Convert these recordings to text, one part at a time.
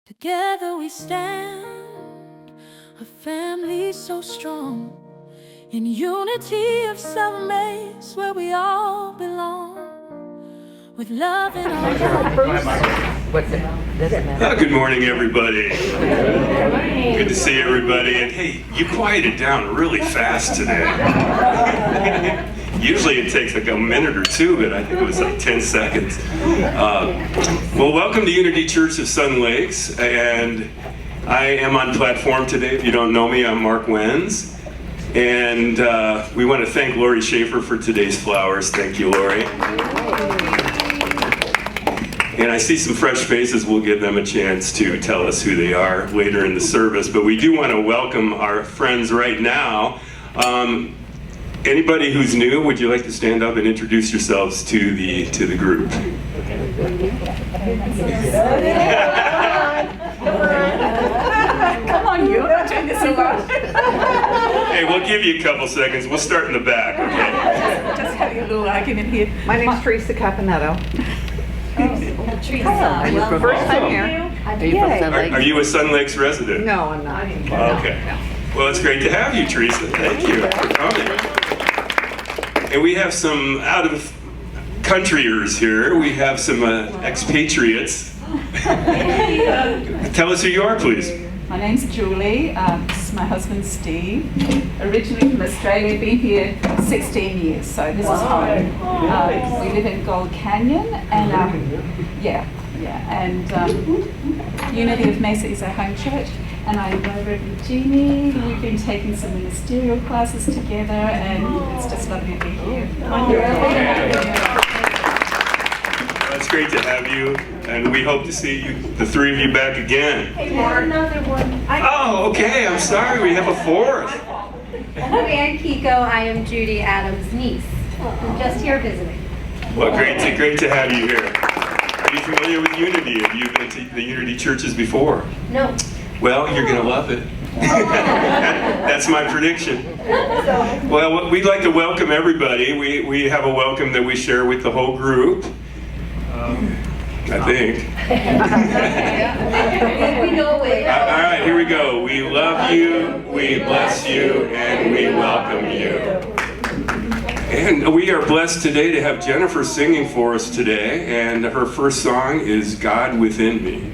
Together we stand, a family so strong, in unity of self-maze where we all belong, with love in our hearts. Good morning, everybody. Good to see everybody. And hey, you quieted down really fast today. Usually it takes like a minute or two, but I think it was like 10 seconds. Well, welcome to Unity Church of Sun Lakes. And I am on platform today. If you don't know me, I'm Mark Wenz. And we want to thank Lori Schaefer for today's flowers. Thank you, Lori. And I see some fresh faces. We'll give them a chance to tell us who they are later in the service. But we do want to welcome our friends right now. Anybody who's new, would you like to stand up and introduce yourselves to the group? Come on, you. I'm not doing this alone. Hey, we'll give you a couple seconds. We'll start in the back, okay? Just having a little argument here. My name's Teresa Caponetto. Teresa, First time here. Are you from Sun Lakes? Are you a Sun Lakes resident? No, I'm not. Okay. Well, it's great to have you, Teresa. Thank you for coming. And we have some out-of-countryers here. We have some expatriates. Tell us who you are, please. my name's Julie. This is my husband, Steve. Originally from Australia, been here 16 years, so this is home. We live in Gold Canyon, and Unity of Mesa is our home church. And I'm over with Jeanne. We've been taking some ministerial classes together, and it's just lovely to be here. It's great to have you, and we hope to see you, the three of you, back again. Hey, there's another one. Oh, okay. I'm sorry. We have a fourth. And Kiko, I am Judy Adams' niece. I'm just here visiting. Well, great to have you here. Are you familiar with Unity? Have you been to the Unity churches before? No. Well, you're going to love it. That's my prediction. Well, we'd like to welcome everybody. We have a welcome that we share with the whole group. I think. We know it. All right, here we go. We love you, we bless you, and we welcome you. And we are blessed today to have Jennifer singing for us today, and her first song is God Within Me.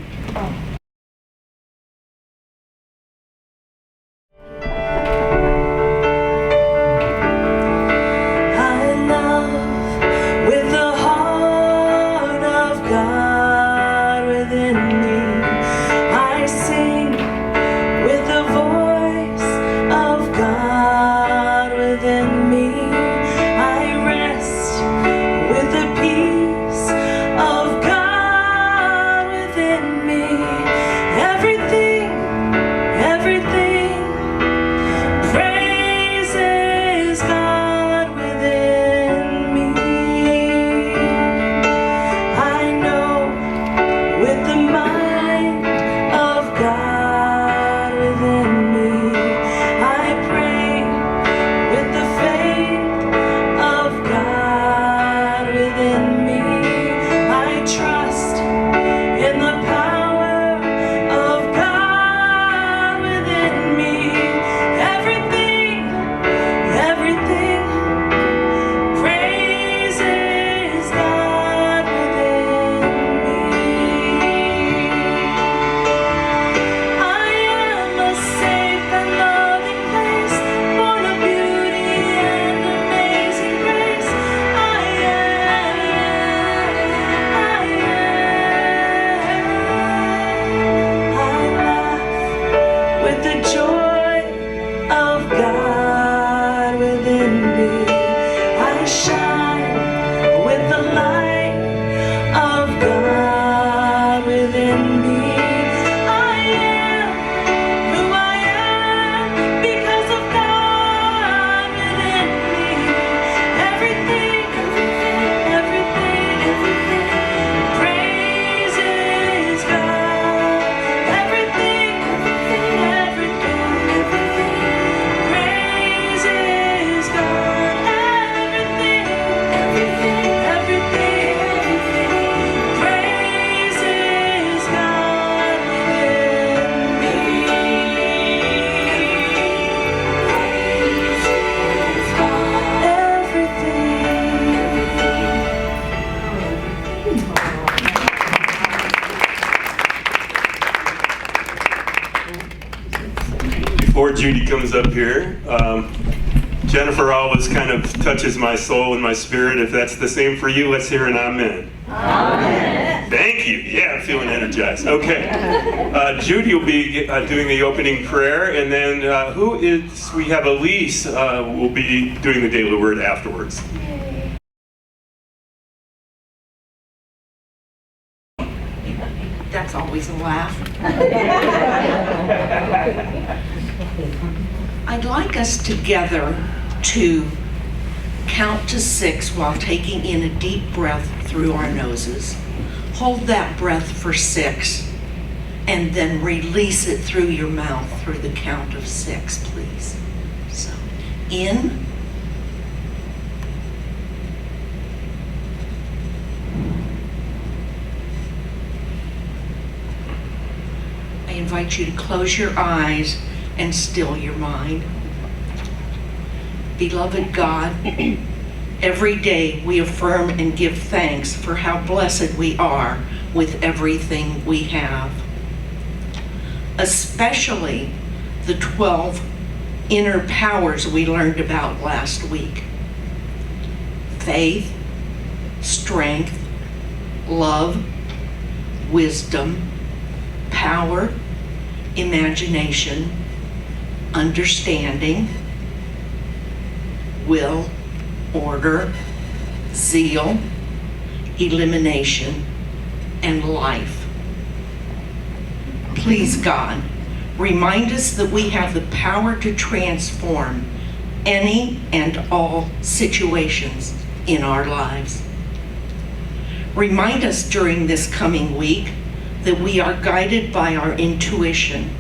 Of God within before Judy comes up here, Jennifer always kind of touches my soul and my spirit. If that's the same for you, let's hear an amen. Amen. Thank you. Yeah, I'm feeling energized. Okay. Judy will be doing the opening prayer, and then we have Elise will be doing the daily word afterwards. That's always a laugh. I'd like us together to count to 6 while taking in a deep breath through our noses. Hold that breath for 6 and then release it through your mouth through the count of 6, please. So, in. I invite you to close your eyes and still your mind. Beloved God, every day we affirm and give thanks for how blessed we are with everything we have. Especially the 12 inner powers we learned about last week. Faith, strength, love, wisdom, power, imagination, understanding, will, order, zeal, elimination, and life. Please, God, remind us that we have the power to transform any and all situations in our lives. Remind us during this coming week that we are guided by our intuition,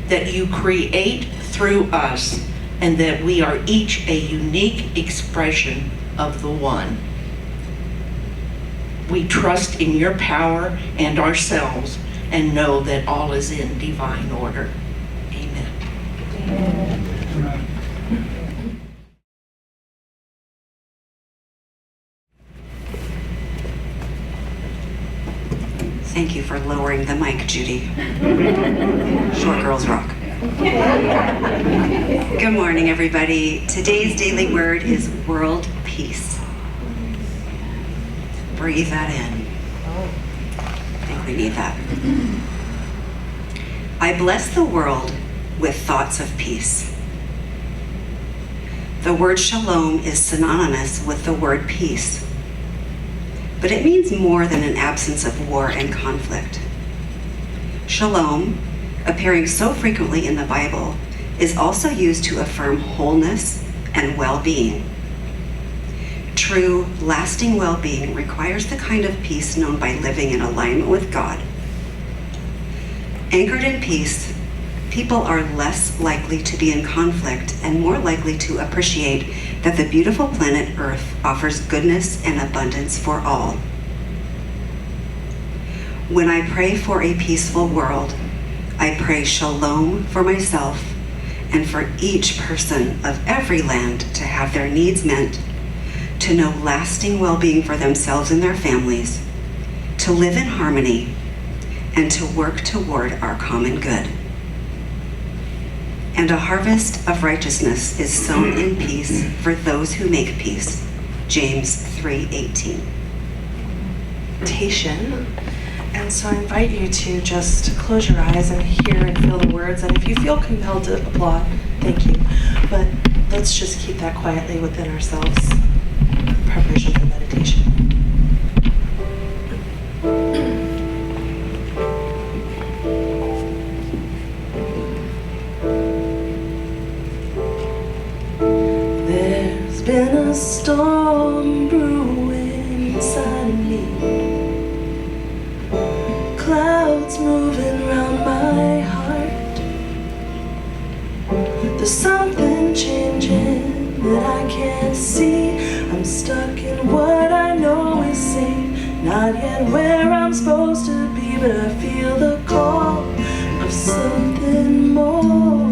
that you create through us, and that we are each a unique expression of the one. We trust in your power and ourselves and know that all is in divine order. Amen. Amen. Thank you for lowering the mic, Judy. Short girls rock. Good morning, everybody. Today's daily word is world peace. Breathe that in. I think we need that. I bless the world with thoughts of peace. The word shalom is synonymous with the word peace, but it means more than an absence of war and conflict. Shalom, appearing so frequently in the Bible, is also used to affirm wholeness and well-being. True, lasting well-being requires the kind of peace known by living in alignment with God. Anchored in peace, people are less likely to be in conflict and more likely to appreciate that the beautiful planet Earth offers goodness and abundance for all. When I pray for a peaceful world, I pray shalom for myself and for each person of every land to have their needs met, to know lasting well-being for themselves and their families, to live in harmony, and to work toward our common good. And a harvest of righteousness is sown in peace for those who make peace. James 3:18. And so I invite you to just close your eyes and hear and feel the words. And if you feel compelled to applaud, thank you. But let's just keep that quietly within ourselves. Preparation for meditation. There's been a storm brewing inside me. Clouds moving around my heart. There's something changing that I can't see. I'm stuck in what I know is safe, not yet where I'm supposed to be, but I feel the call of something more.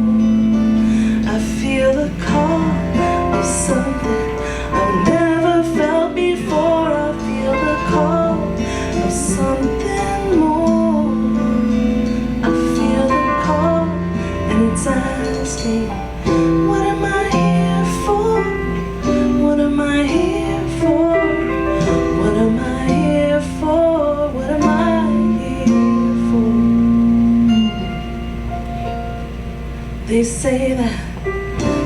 I feel the call of something I've never felt before. I feel the call of something more. I feel the call, and it's asking They say that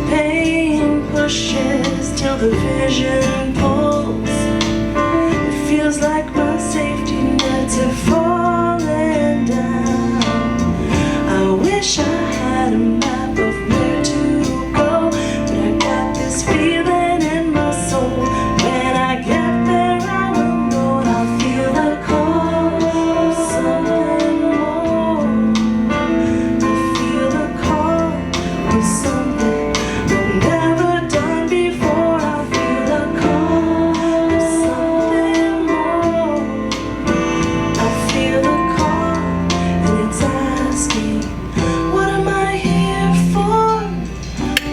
pain pushes till the vision pulls. It feels like my safety nets have fallen down. I wish I had a map of where to go, but I got this feeling in my soul. When I get there, I will know, and I'll feel the call of something more. I feel the call of something I've never done before. I feel the call of something more. I feel the call, and it's asking, what am I here for?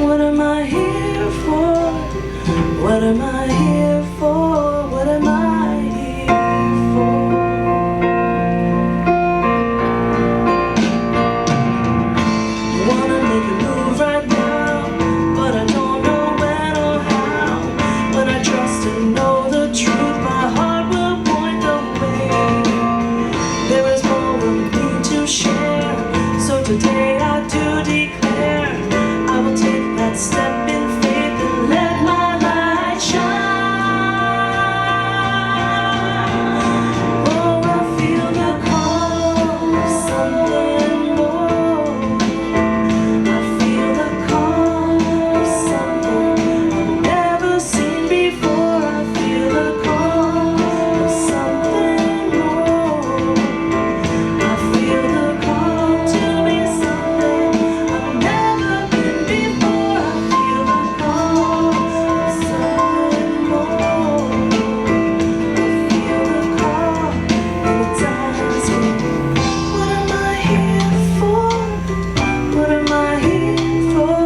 What am I here for? What am I here for? What am I here for? Wanna make a move right now, but I don't know when or how. When I trust and know the truth, my heart will point the way. There is more we need to share, so today I do declare I will take that step in faith and let my light shine. Oh, I feel the call of something more. I feel the call of something I've never seen before. I feel the call of something more. I feel the call to be something I've never been before. I feel the call of something more. I feel the call, and it's asking, what am I here for? What am I here for?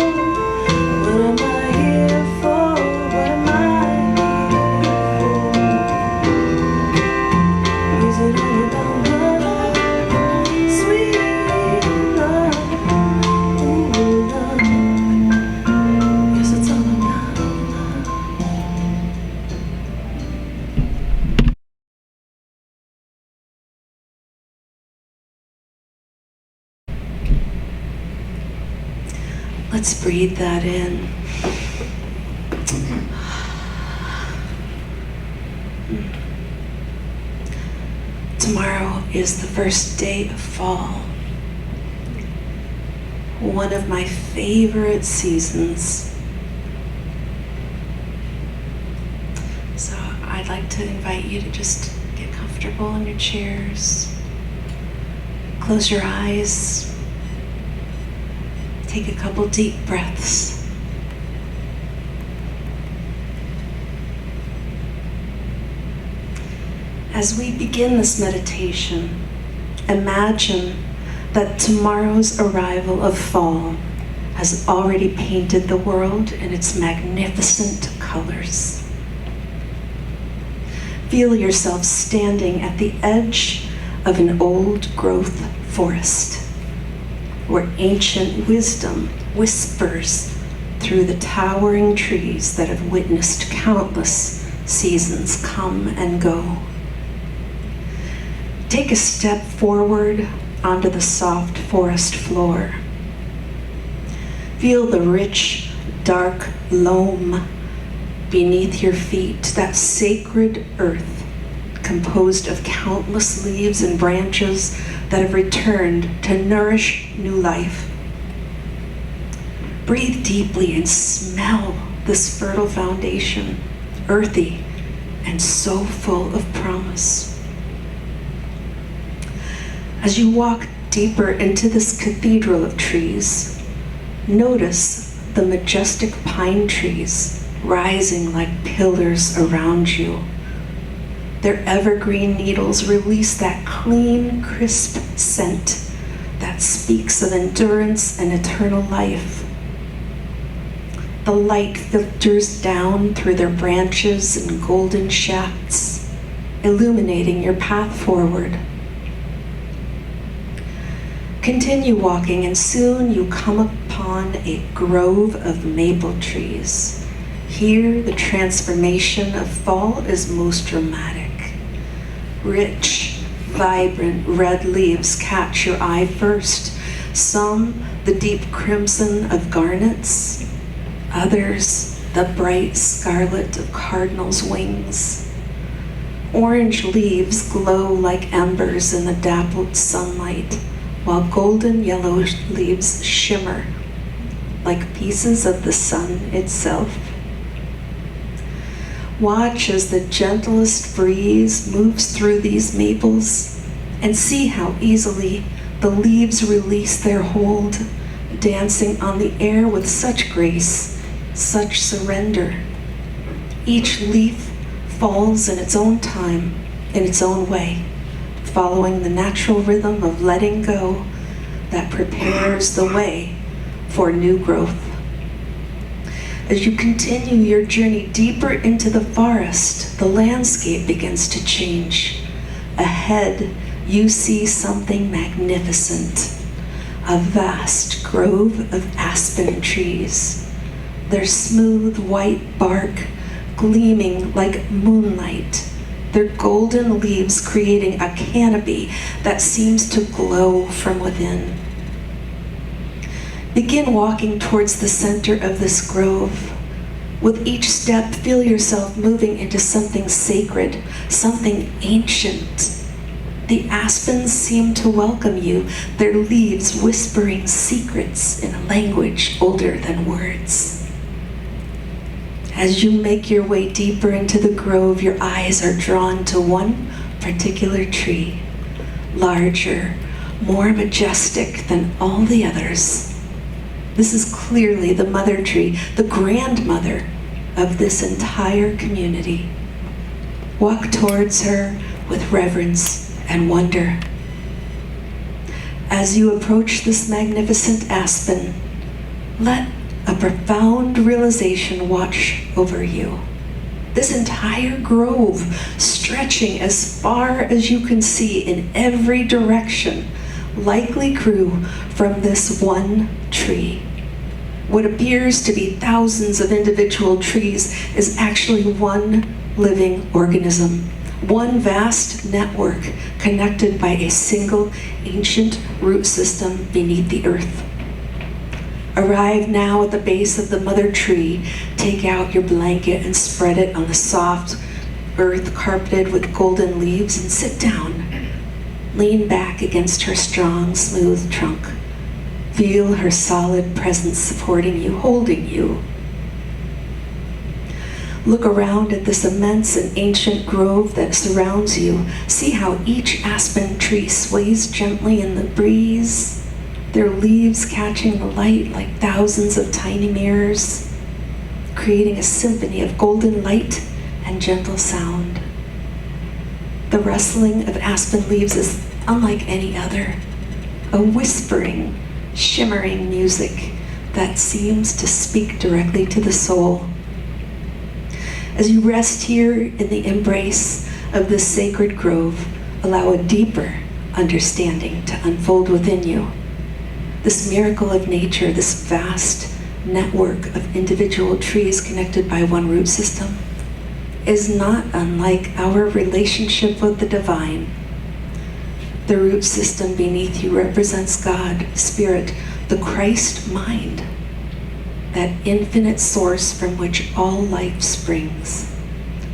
What am I here for? What am I here for? Is it all about love? Sweet love. Ooh, love. Yes, it's all about love. Let's breathe that in. Tomorrow is the first day of fall, one of my favorite seasons. So I'd like to invite you to just get comfortable in your chairs. Close your eyes. Take a couple deep breaths. As we begin this meditation, imagine that tomorrow's arrival of fall has already painted the world in its magnificent colors. Feel yourself standing at the edge of an old-growth forest, where ancient wisdom whispers through the towering trees that have witnessed countless seasons come and go. Take a step forward onto the soft forest floor. Feel the rich, dark loam beneath your feet, that sacred earth composed of countless leaves and branches that have returned to nourish new life. Breathe deeply and smell this fertile foundation, earthy and so full of promise. As you walk deeper into this cathedral of trees, notice the majestic pine trees rising like pillars around you. Their evergreen needles release that clean, crisp scent that speaks of endurance and eternal life. The light filters down through their branches and golden shafts, illuminating your path forward. Continue walking, and soon you come upon a grove of maple trees. Here, the transformation of fall is most dramatic. Rich, vibrant red leaves catch your eye first, some the deep crimson of garnets, others the bright scarlet of cardinal's wings. Orange leaves glow like embers in the dappled sunlight, while golden yellow leaves shimmer like pieces of the sun itself. Watch as the gentlest breeze moves through these maples and see how easily the leaves release their hold, dancing on the air with such grace, such surrender. Each leaf falls in its own time, in its own way, following the natural rhythm of letting go that prepares the way for new growth. As you continue your journey deeper into the forest, the landscape begins to change. Ahead, you see something magnificent, a vast grove of aspen trees, their smooth white bark gleaming like moonlight, their golden leaves creating a canopy that seems to glow from within. Begin walking towards the center of this grove. With each step, feel yourself moving into something sacred, something ancient. The aspens seem to welcome you, their leaves whispering secrets in a language older than words. As you make your way deeper into the grove, your eyes are drawn to one particular tree, larger, more majestic than all the others. This is clearly the mother tree, the grandmother of this entire community. Walk towards her with reverence and wonder. As you approach this magnificent aspen, let a profound realization wash over you. This entire grove, stretching as far as you can see in every direction, likely grew from this one tree. What appears to be thousands of individual trees is actually one living organism, one vast network connected by a single ancient root system beneath the earth. Arrive now at the base of the mother tree, take out your blanket and spread it on the soft earth carpeted with golden leaves and sit down. Lean back against her strong, smooth trunk. Feel her solid presence supporting you, holding you. Look around at this immense and ancient grove that surrounds you. See how each aspen tree sways gently in the breeze, their leaves catching the light like thousands of tiny mirrors, creating a symphony of golden light and gentle sound. The rustling of aspen leaves is unlike any other, a whispering, shimmering music that seems to speak directly to the soul. As you rest here in the embrace of this sacred grove, allow a deeper understanding to unfold within you. This miracle of nature, this vast network of individual trees connected by one root system, is not unlike our relationship with the divine. The root system beneath you represents God, Spirit, the Christ mind, that infinite source from which all life springs.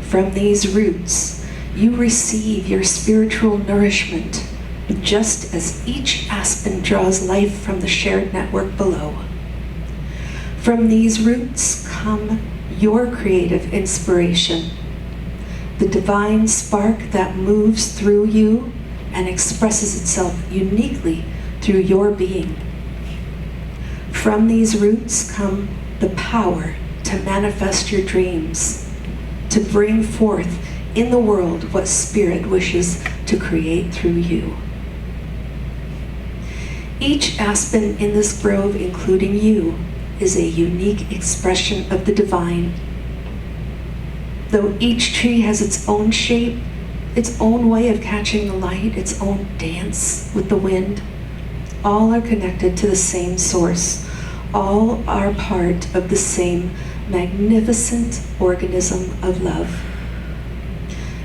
From these roots, you receive your spiritual nourishment, just as each aspen draws life from the shared network below. From these roots come your creative inspiration, the divine spark that moves through you and expresses itself uniquely through your being. From these roots come the power to manifest your dreams, to bring forth in the world what Spirit wishes to create through you. Each aspen in this grove, including you, is a unique expression of the divine. Though each tree has its own shape, its own way of catching the light, its own dance with the wind, all are connected to the same source. All are part of the same magnificent organism of love.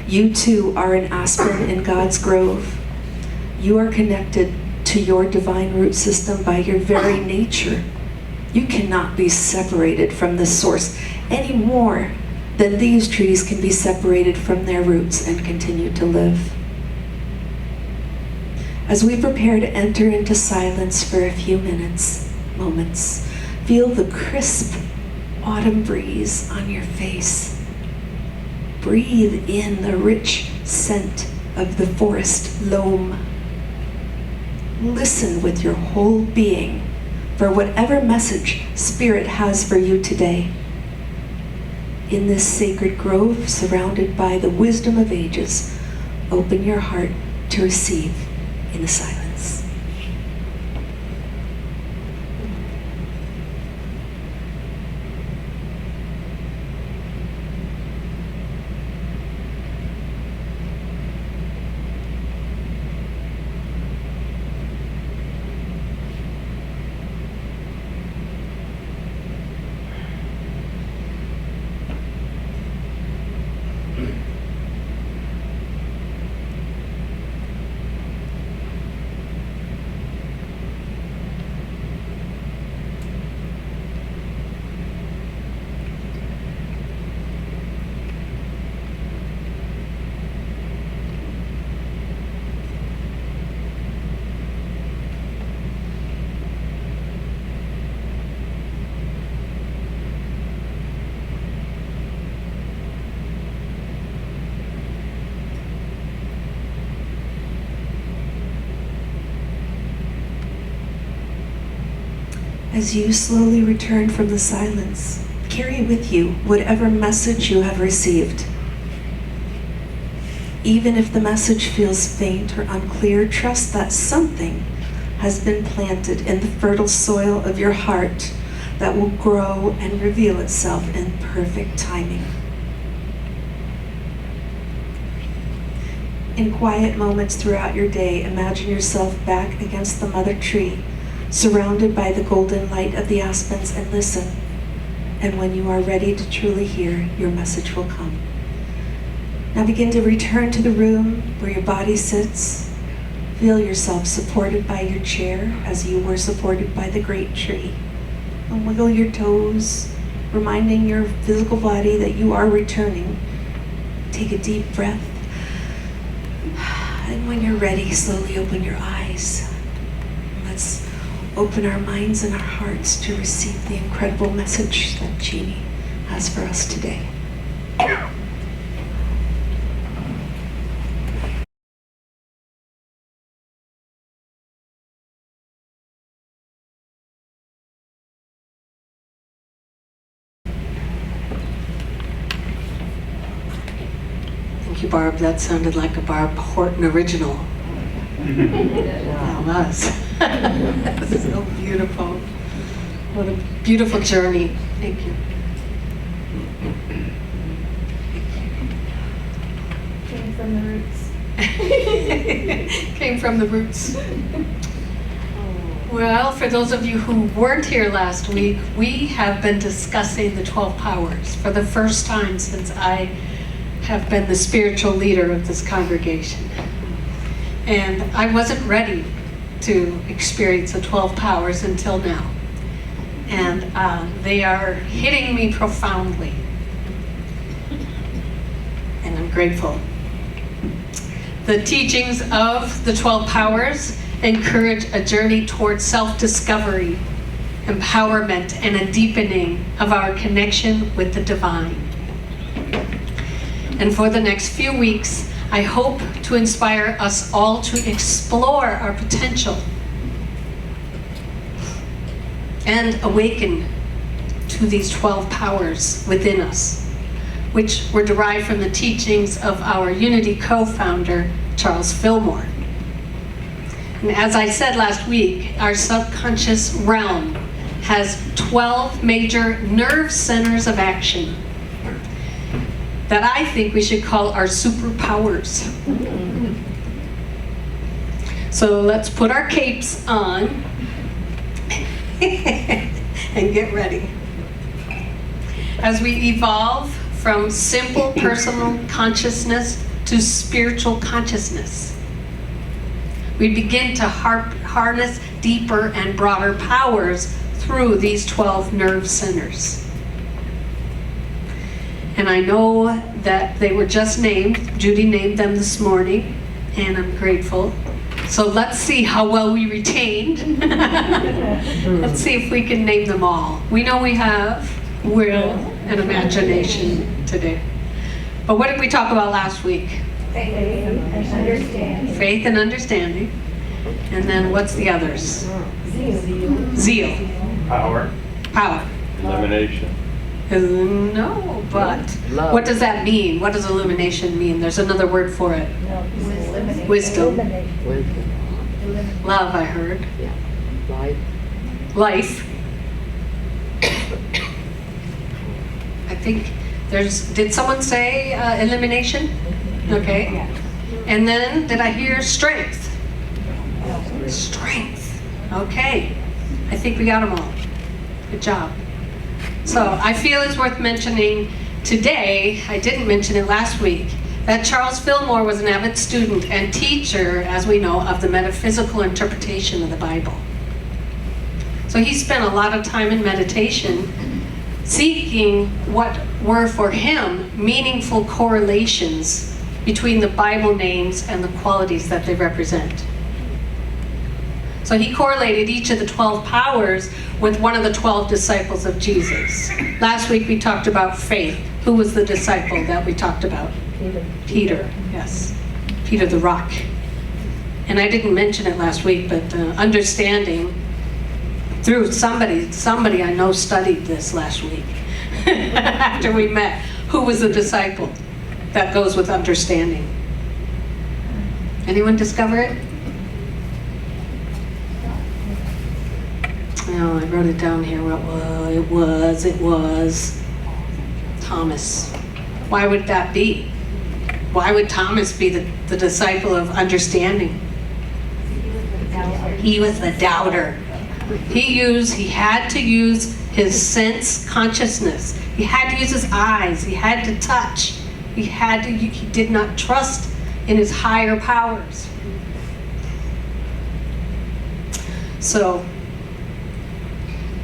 You too are an aspen in God's grove. You are connected to your divine root system by your very nature. You cannot be separated from the source any more than these trees can be separated from their roots and continue to live. As we prepare to enter into silence for a few moments, feel the crisp autumn breeze on your face. Breathe in the rich scent of the forest loam. Listen with your whole being for whatever message Spirit has for you today. In this sacred grove, surrounded by the wisdom of ages, open your heart to receive in the silence. As you slowly return from the silence, carry with you whatever message you have received. Even if the message feels faint or unclear, trust that something has been planted in the fertile soil of your heart that will grow and reveal itself in perfect timing. In quiet moments throughout your day, imagine yourself back against the mother tree, surrounded by the golden light of the aspens, and listen. And when you are ready to truly hear, your message will come. Now begin to return to the room where your body sits. Feel yourself supported by your chair as you were supported by the great tree. And wiggle your toes, reminding your physical body that you are returning. Take a deep breath. And when you're ready, slowly open your eyes. Let's open our minds and our hearts to receive the incredible message that Jeanne has for us today. Thank you, Barb. That sounded like a Barb Horton original. That was. That was so beautiful. What a beautiful journey. Thank you. Came from the roots. Came from the roots. Well, for those of you who weren't here last week, we have been discussing the 12 powers for the first time since I have been the spiritual leader of this congregation. And I wasn't ready to experience the 12 powers until now. And they are hitting me profoundly. And I'm grateful. The teachings of the 12 powers encourage a journey towards self-discovery, empowerment, and a deepening of our connection with the divine. And for the next few weeks, I hope to inspire us all to explore our potential and awaken to these 12 powers within us, which were derived from the teachings of our Unity co-founder, Charles Fillmore. And as I said last week, our subconscious realm has 12 major nerve centers of action that I think we should call our superpowers. So let's put our capes on and get ready. As we evolve from simple personal consciousness to spiritual consciousness, we begin to harness deeper and broader powers through these 12 nerve centers. And I know that they were just named. Judy named them this morning, and I'm grateful. So let's see how well we retained. Let's see if we can name them all. We know we have will and imagination today. But what did we talk about last week? Faith and understanding. Faith and understanding. And then what's the others? Zeal. Power. Power. Illumination. No, but what does that mean? What does illumination mean? There's another word for it. Wisdom. Love, I heard. Life. I think did someone say elimination? Okay. And then, did I hear strength? Strength. Okay. I think we got them all. Good job. So I feel it's worth mentioning today, I didn't mention it last week, that Charles Fillmore was an avid student and teacher, as we know, of the metaphysical interpretation of the Bible. So he spent a lot of time in meditation seeking what were for him meaningful correlations between the Bible names and the qualities that they represent. So he correlated each of the 12 powers with one of the 12 disciples of Jesus. Last week we talked about faith. Who was the disciple that we talked about? Peter, yes. Peter the rock. And I didn't mention it last week, but understanding through somebody I know studied this last week after we met. Who was the disciple? That goes with understanding. Anyone discover it? No, I wrote it down here. It was Thomas. Why would that be? Why would Thomas be the disciple of understanding? He was the doubter. He had to use his sense consciousness. He had to use his eyes. He had to touch. He did not trust in his higher powers. So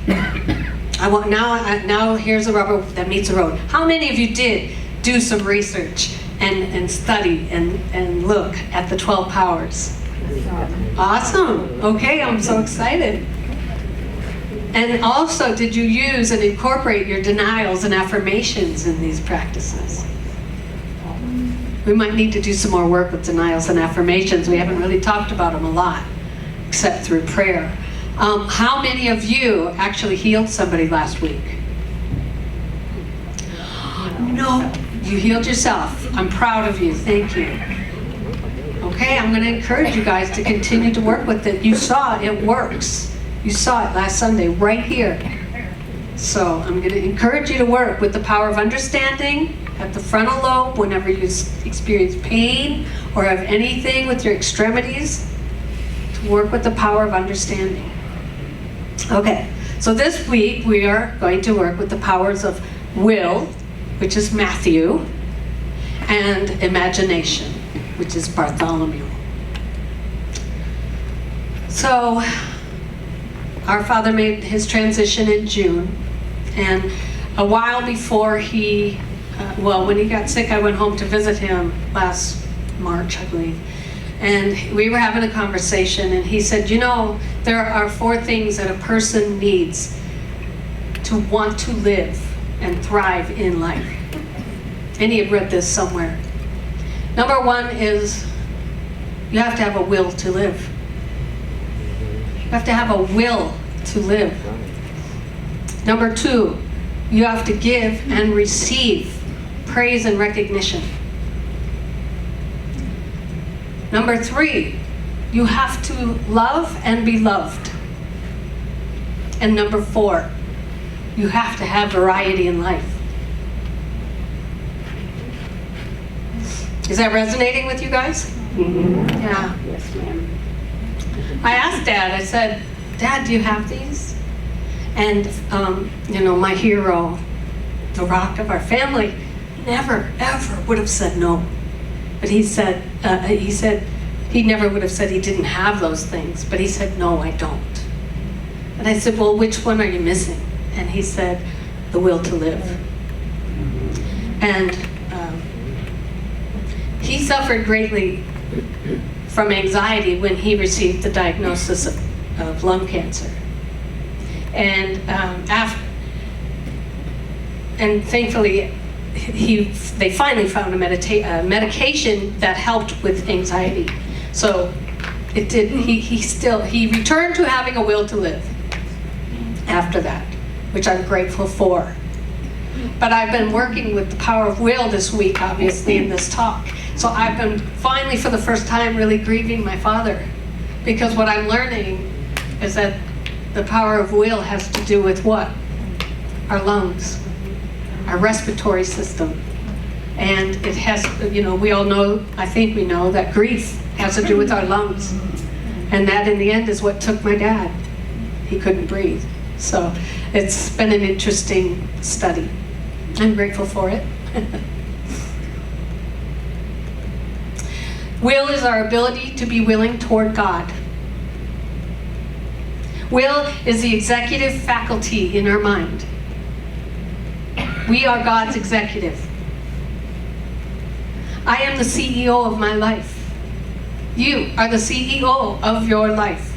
now here's a rubber that meets the road. How many of you did do some research and study and look at the 12 powers? Awesome. Okay, I'm so excited. And also, did you use and incorporate your denials and affirmations in these practices? We might need to do some more work with denials and affirmations. We haven't really talked about them a lot, except through prayer. How many of you actually healed somebody last week? No, you healed yourself. I'm proud of you. Thank you. Okay, I'm going to encourage you guys to continue to work with it. You saw it works. You saw it last Sunday right here. So I'm going to encourage you to work with the power of understanding at the frontal lobe whenever you experience pain or have anything with your extremities, to work with the power of understanding. Okay, so this week we are going to work with the powers of will, which is Matthew, and imagination, which is Bartholomew. So, our father made his transition in June, and a while before when he got sick, I went home to visit him last March, I believe. And we were having a conversation, and he said, there are 4 things that a person needs to want to live and thrive in life. And he had read this somewhere. Number 1 is you have to have a will to live. You have to have a will to live. Number 2, you have to give and receive praise and recognition. Number 3, you have to love and be loved. And number 4, you have to have variety in life. Is that resonating with you guys? Mm-hmm. Yeah. Yes, ma'am. I asked Dad, I said, Dad, do you have these? And, my hero, the rock of our family, never, ever would have said no. But he said, He never would have said he didn't have those things, but he said, no, I don't. And I said, well, which one are you missing? And he said, the will to live. And he suffered greatly from anxiety when he received the diagnosis of lung cancer. And and thankfully, they finally found a medication that helped with anxiety. So it did. He returned to having a will to live after that, which I'm grateful for. But I've been working with the power of will this week, obviously, in this talk. So I've been finally, for the first time, really grieving my father, because what I'm learning is that the power of will has to do with what? Our lungs, our respiratory system. And it has, we all know, I think we know, that grief has to do with our lungs. And that, in the end, is what took my dad. He couldn't breathe. So it's been an interesting study. I'm grateful for it. Will is our ability to be willing toward God. Will is the executive faculty in our mind. We are God's executive. I am the CEO of my life. You are the CEO of your life.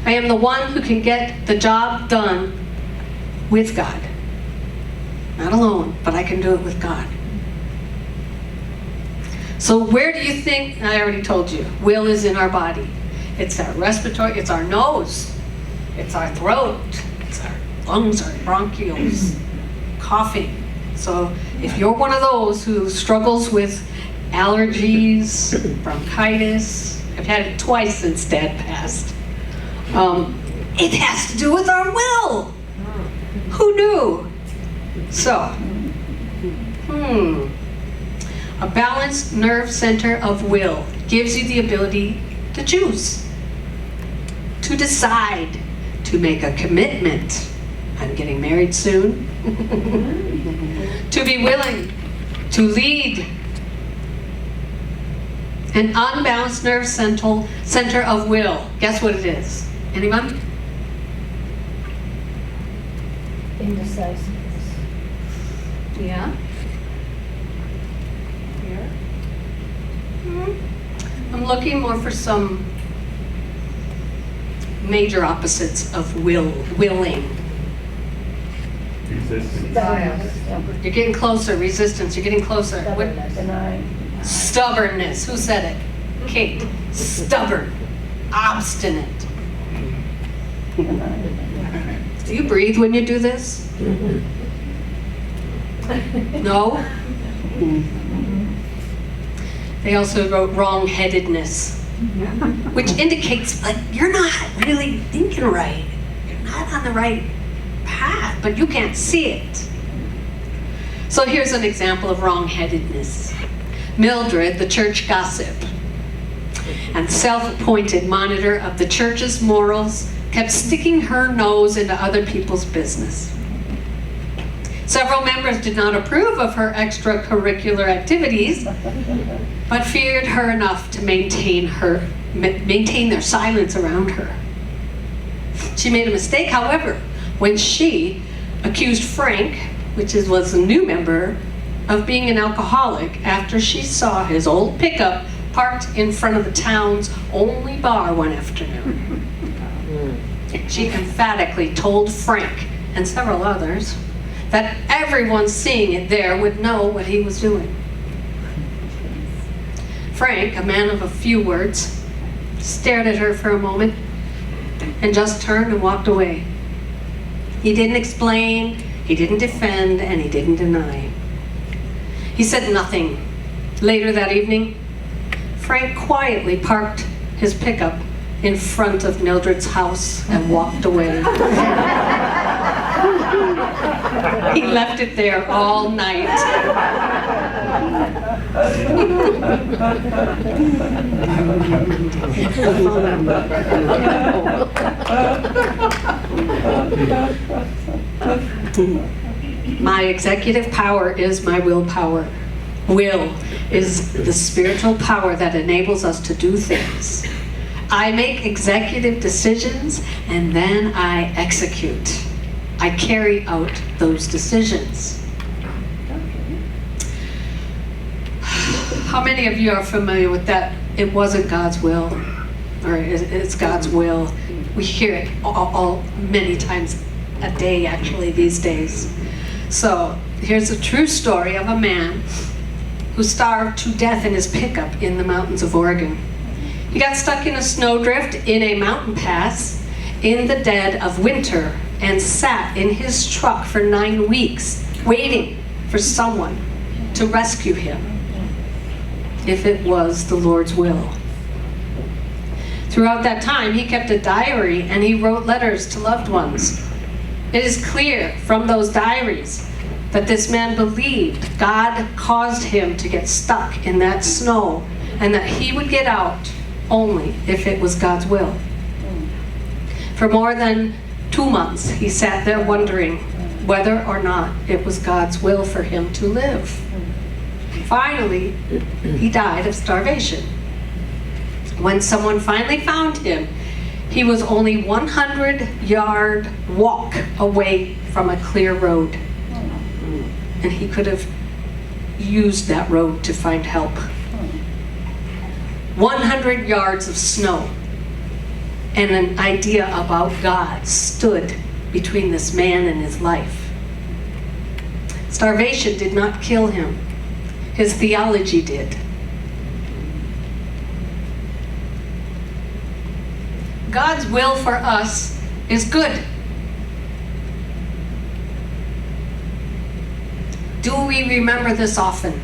I am the one who can get the job done with God. Not alone, but I can do it with God. So where do you think, I already told you, will is in our body. It's our respiratory, it's our nose, it's our throat, it's our lungs, our bronchioles, coughing. So if you're one of those who struggles with allergies, bronchitis, I've had it twice since Dad passed. It has to do with our will. Who knew? So, a balanced nerve center of will gives you the ability to choose, to decide, to make a commitment. I'm getting married soon. To be willing, to lead. An unbalanced nerve center of will. Guess what it is? Anyone? Indecisiveness. Yeah. Here. I'm looking more for some major opposites of willing. Resistance. You're getting closer. Resistance. You're getting closer. Stubbornness. Who said it? Kate. Stubborn. Obstinate. Do you breathe when you do this? No? They also wrote wrong-headedness, which indicates like you're not really thinking right. You're not on the right path, but you can't see it. So here's an example of wrong-headedness. Mildred, the church gossip and self-appointed monitor of the church's morals, kept sticking her nose into other people's business. Several members did not approve of her extracurricular activities, but feared her enough to maintain their silence around her. She made a mistake, however, when she accused Frank, was a new member, of being an alcoholic after she saw his old pickup parked in front of the town's only bar one afternoon. She emphatically told Frank and several others that everyone seeing it there would know what he was doing. Frank, a man of a few words, stared at her for a moment and just turned and walked away. He didn't explain, he didn't defend, and he didn't deny. He said nothing. Later that evening, Frank quietly parked his pickup in front of Mildred's house and walked away. He left it there all night. My executive power is my willpower. Will is the spiritual power that enables us to do things. I make executive decisions and then I execute. I carry out those decisions. How many of you are familiar with that? It wasn't God's will, or it's God's will. We hear it all many times a day, actually, these days. So here's a true story of a man who starved to death in his pickup in the mountains of Oregon. He got stuck in a snowdrift in a mountain pass in the dead of winter and sat in his truck for 9 weeks waiting for someone to rescue him, if it was the Lord's will. Throughout that time, he kept a diary and he wrote letters to loved ones. It is clear from those diaries that this man believed God caused him to get stuck in that snow and that he would get out only if it was God's will. For more than 2 months, he sat there wondering whether or not it was God's will for him to live. Finally, he died of starvation. When someone finally found him, he was only 100-yard walk away from a clear road. And he could have used that road to find help. 100 yards of snow and an idea about God stood between this man and his life. Starvation did not kill him. His theology did. God's will for us is good. Do we remember this often?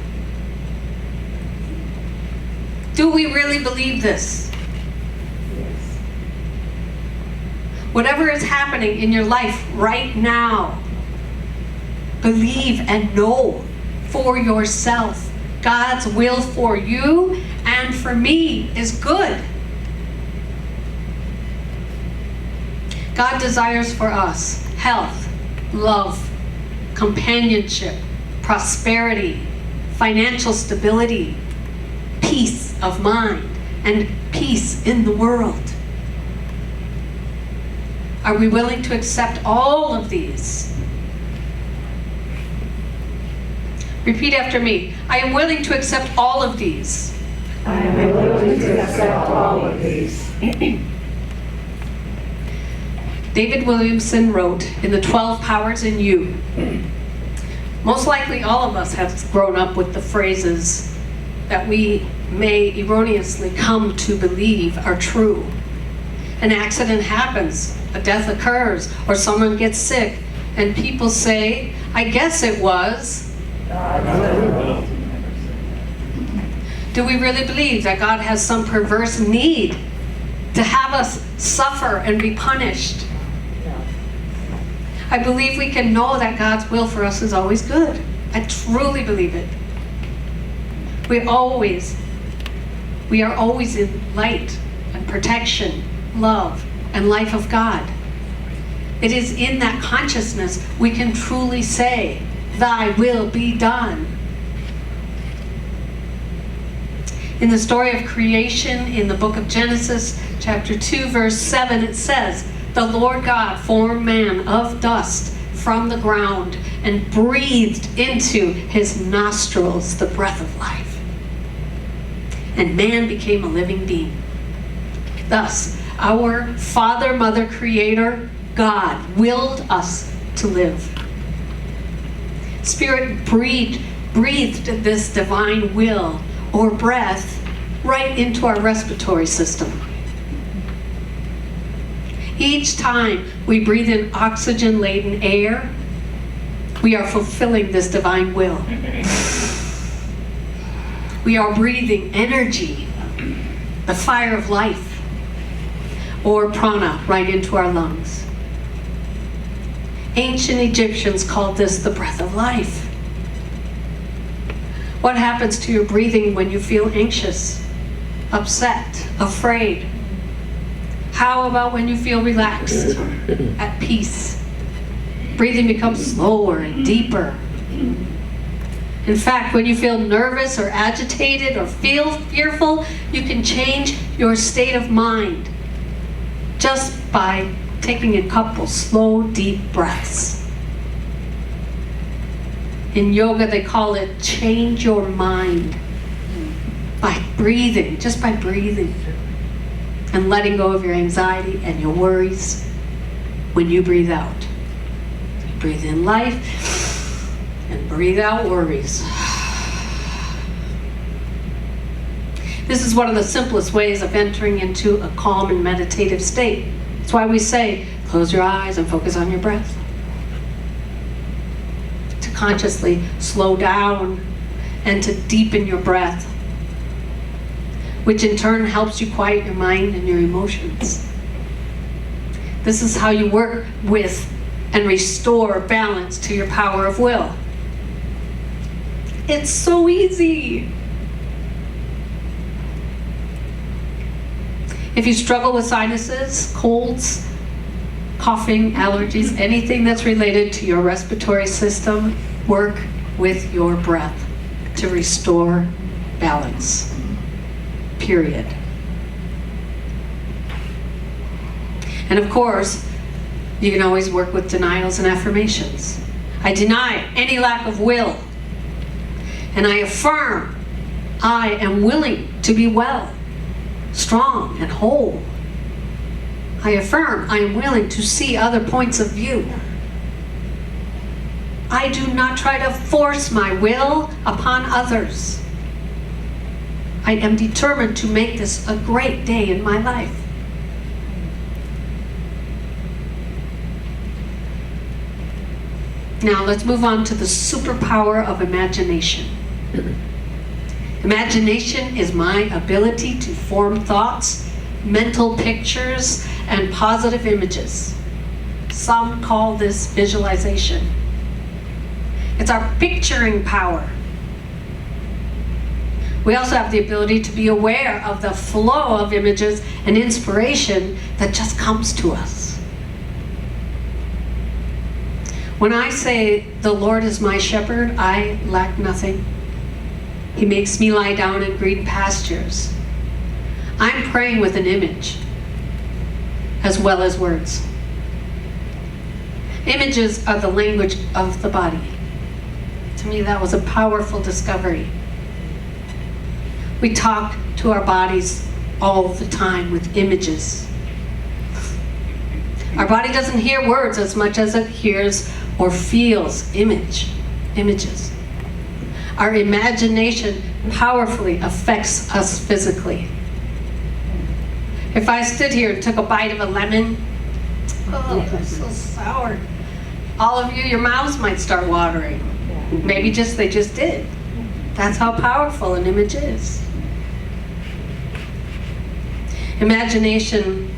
Do we really believe this? Yes. Whatever is happening in your life right now, believe and know for yourself God's will for you and for me is good. God desires for us health, love, companionship, prosperity, financial stability, peace of mind, and peace in the world. Are we willing to accept all of these? Repeat after me. I am willing to accept all of these. I am willing to accept all of these. David Williamson wrote in The 12 Powers in You. Most likely all of us have grown up with the phrases that we may erroneously come to believe are true. An accident happens, a death occurs, or someone gets sick, and people say, I guess it was. Do we really believe that God has some perverse need to have us suffer and be punished? I believe we can know that God's will for us is always good. I truly believe it. We are always in light and protection, love, and life of God. It is in that consciousness we can truly say, Thy will be done. In the story of creation, in the book of Genesis, chapter 2, verse 7, it says, the Lord God formed man of dust from the ground and breathed into his nostrils the breath of life. And man became a living being. Thus, our Father, Mother, Creator, God, willed us to live. Spirit breathed this divine will or breath right into our respiratory system. Each time we breathe in oxygen-laden air, we are fulfilling this divine will. We are breathing energy, the fire of life, or prana, right into our lungs. Ancient Egyptians called this the breath of life. What happens to your breathing when you feel anxious, upset, afraid? How about when you feel relaxed, at peace? Breathing becomes slower and deeper. In fact, when you feel nervous or agitated or feel fearful, you can change your state of mind just by taking a couple slow, deep breaths. In yoga, they call it change your mind by breathing, just by breathing and letting go of your anxiety and your worries when you breathe out. Breathe in life and breathe out worries. This is one of the simplest ways of entering into a calm and meditative state. That's why we say, close your eyes and focus on your breath. To consciously slow down and to deepen your breath, which in turn helps you quiet your mind and your emotions. This is how you work with and restore balance to your power of will. It's so easy. If you struggle with sinuses, colds, coughing, allergies, anything that's related to your respiratory system, work with your breath to restore balance. Period. And of course, you can always work with denials and affirmations. I deny any lack of will, and I affirm I am willing to be well, strong, and whole. I affirm I am willing to see other points of view. I do not try to force my will upon others. I am determined to make this a great day in my life. Now let's move on to the superpower of imagination. Imagination is my ability to form thoughts, mental pictures, and positive images. Some call this visualization. It's our picturing power. We also have the ability to be aware of the flow of images and inspiration that just comes to us. When I say, the Lord is my shepherd, I lack nothing. He makes me lie down in green pastures. I'm praying with an image, as well as words. Images are the language of the body. To me, that was a powerful discovery. We talk to our bodies all the time with images. Our body doesn't hear words as much as it hears or feels images. Our imagination powerfully affects us physically. If I stood here and took a bite of a lemon, oh, it's so sour. All of you, your mouths might start watering. Maybe they just did. That's how powerful an image is. Imagination,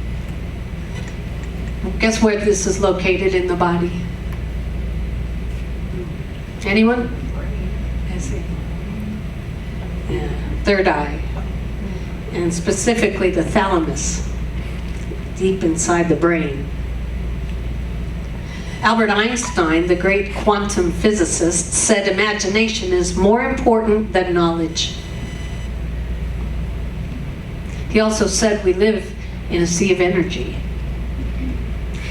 guess where this is located in the body? Anyone? I see. Yeah, third eye. And specifically the thalamus, deep inside the brain. Albert Einstein, the great quantum physicist, said imagination is more important than knowledge. He also said we live in a sea of energy.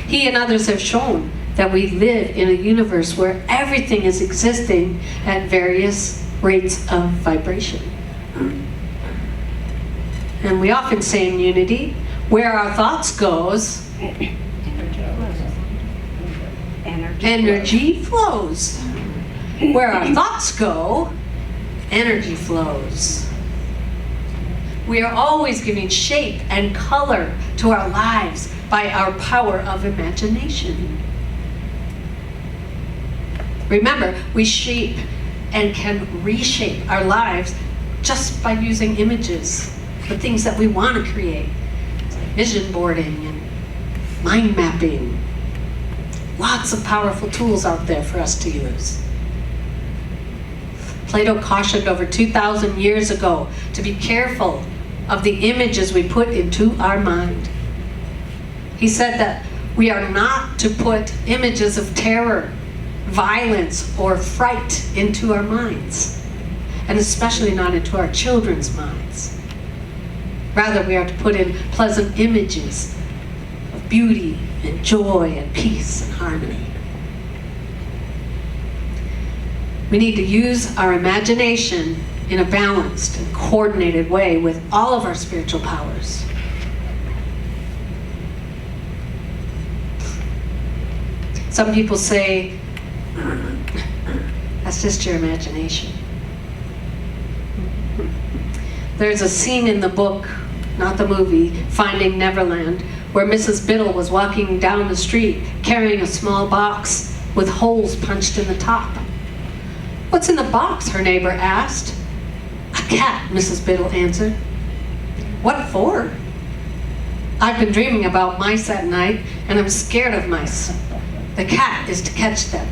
He and others have shown that we live in a universe where everything is existing at various rates of vibration. And we often say in unity, where our thoughts goes, energy flows. Where our thoughts go, energy flows. We are always giving shape and color to our lives by our power of imagination. Remember, we shape and can reshape our lives just by using images, the things that we want to create. Vision boarding and mind mapping. Lots of powerful tools out there for us to use. Plato cautioned over 2,000 years ago to be careful of the images we put into our mind. He said that we are not to put images of terror violence or fright into our minds, and especially not into our children's minds. Rather, we are to put in pleasant images of beauty and joy and peace and harmony. We need to use our imagination in a balanced and coordinated way with all of our spiritual powers. Some people say, that's just your imagination. There's a scene in the book, not the movie, Finding Neverland, where Mrs. Biddle was walking down the street carrying a small box with holes punched in the top. "What's in the box?" her neighbor asked. "A cat," Mrs. Biddle answered. "What for?" "I've been dreaming about mice at night, and I'm scared of mice. The cat is to catch them."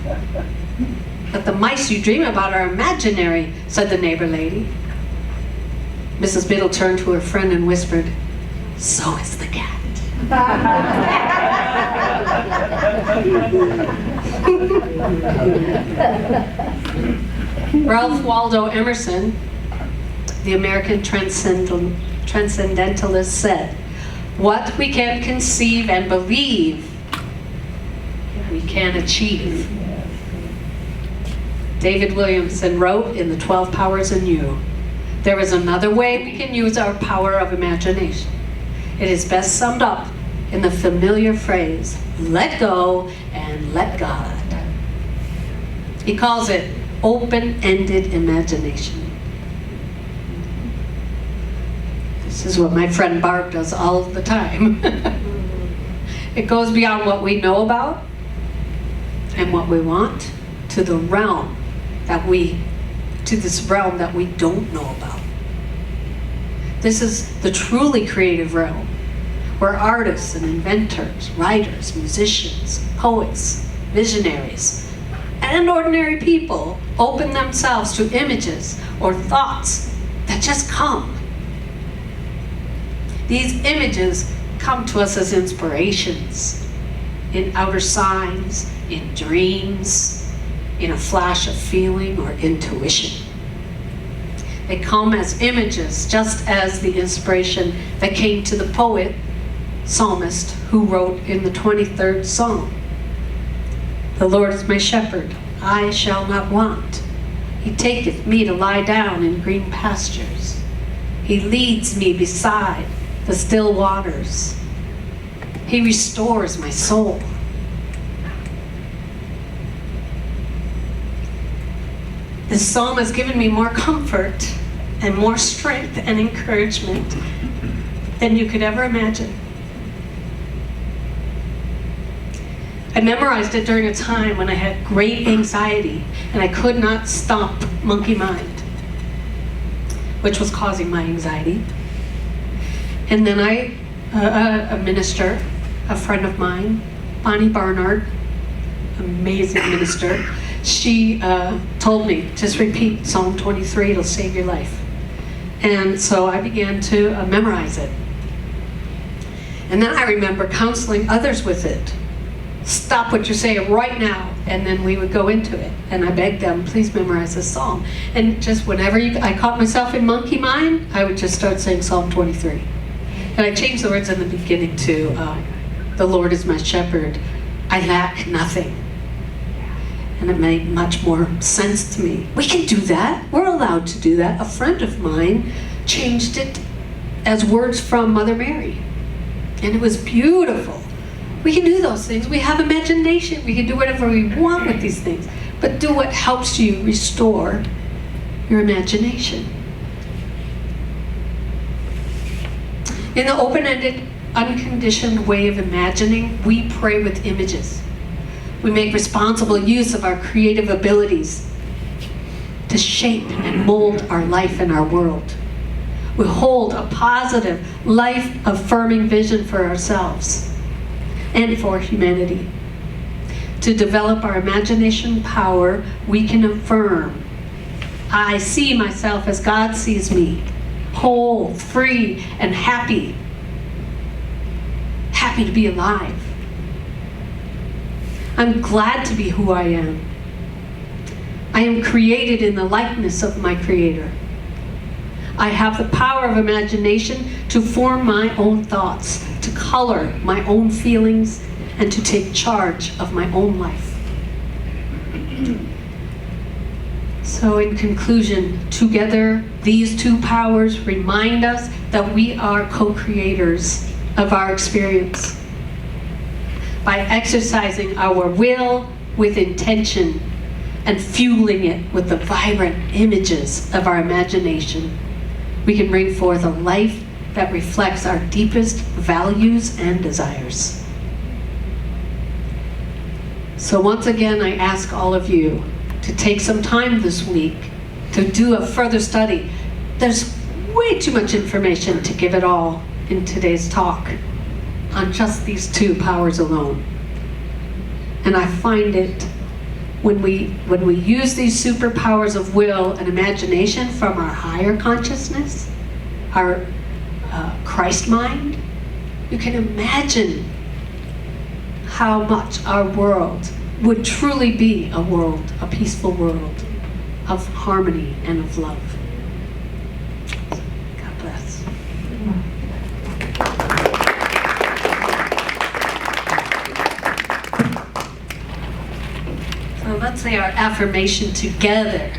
"But the mice you dream about are imaginary," said the neighbor lady. Mrs. Biddle turned to her friend and whispered, "So is the cat." Ralph Waldo Emerson, the American transcendentalist, said, "What we can conceive and believe, we can achieve." David Williamson wrote in The 12 Powers in You, "There is another way we can use our power of imagination. It is best summed up in the familiar phrase, let go and let God." He calls it open-ended imagination. This is what my friend Barb does all the time. It goes beyond what we know about and what we want to this realm that we don't know about. This is the truly creative realm, where artists and inventors, writers, musicians, poets, visionaries, and ordinary people open themselves to images or thoughts that just come. These images come to us as inspirations, in outer signs, in dreams, in a flash of feeling or intuition. They come as images, just as the inspiration that came to the poet, psalmist, who wrote in the 23rd Psalm, "The Lord is my shepherd, I shall not want. He taketh me to lie down in green pastures. He leads me beside the still waters. He restores my soul." This psalm has given me more comfort and more strength and encouragement than you could ever imagine. I memorized it during a time when I had great anxiety and I could not stop monkey mind, which was causing my anxiety. And then a minister, a friend of mine, Bonnie Barnard, amazing minister, she told me, just repeat Psalm 23, it'll save your life. And so I began to memorize it. And then I remember counseling others with it. Stop what you're saying right now. And then we would go into it. And I begged them, please memorize this psalm. And just whenever I caught myself in monkey mind, I would just start saying Psalm 23. And I changed the words in the beginning to, "The Lord is my shepherd, I lack nothing." And it made much more sense to me. We can do that. We're allowed to do that. A friend of mine changed it as words from Mother Mary. And it was beautiful. We can do those things. We have imagination. We can do whatever we want with these things. But do what helps you restore your imagination. In the open-ended, unconditioned way of imagining, we pray with images. We make responsible use of our creative abilities to shape and mold our life and our world. We hold a positive, life-affirming vision for ourselves and for humanity. To develop our imagination power, we can affirm, "I see myself as God sees me, whole, free, and happy. Happy to be alive. I'm glad to be who I am. I am created in the likeness of my Creator. I have the power of imagination to form my own thoughts, to color my own feelings, and to take charge of my own life. So in conclusion, together, these two powers remind us that we are co-creators of our experience. By exercising our will with intention and fueling it with the vibrant images of our imagination, we can bring forth a life that reflects our deepest values and desires. So once again, I ask all of you to take some time this week to do a further study. There's way too much information to give it all in today's talk on just these two powers alone. And I find it, when we use these superpowers of will and imagination from our higher consciousness, our Christ mind, you can imagine how much our world would truly be a world, a peaceful world of harmony and of love. God bless. So let's say our affirmation together.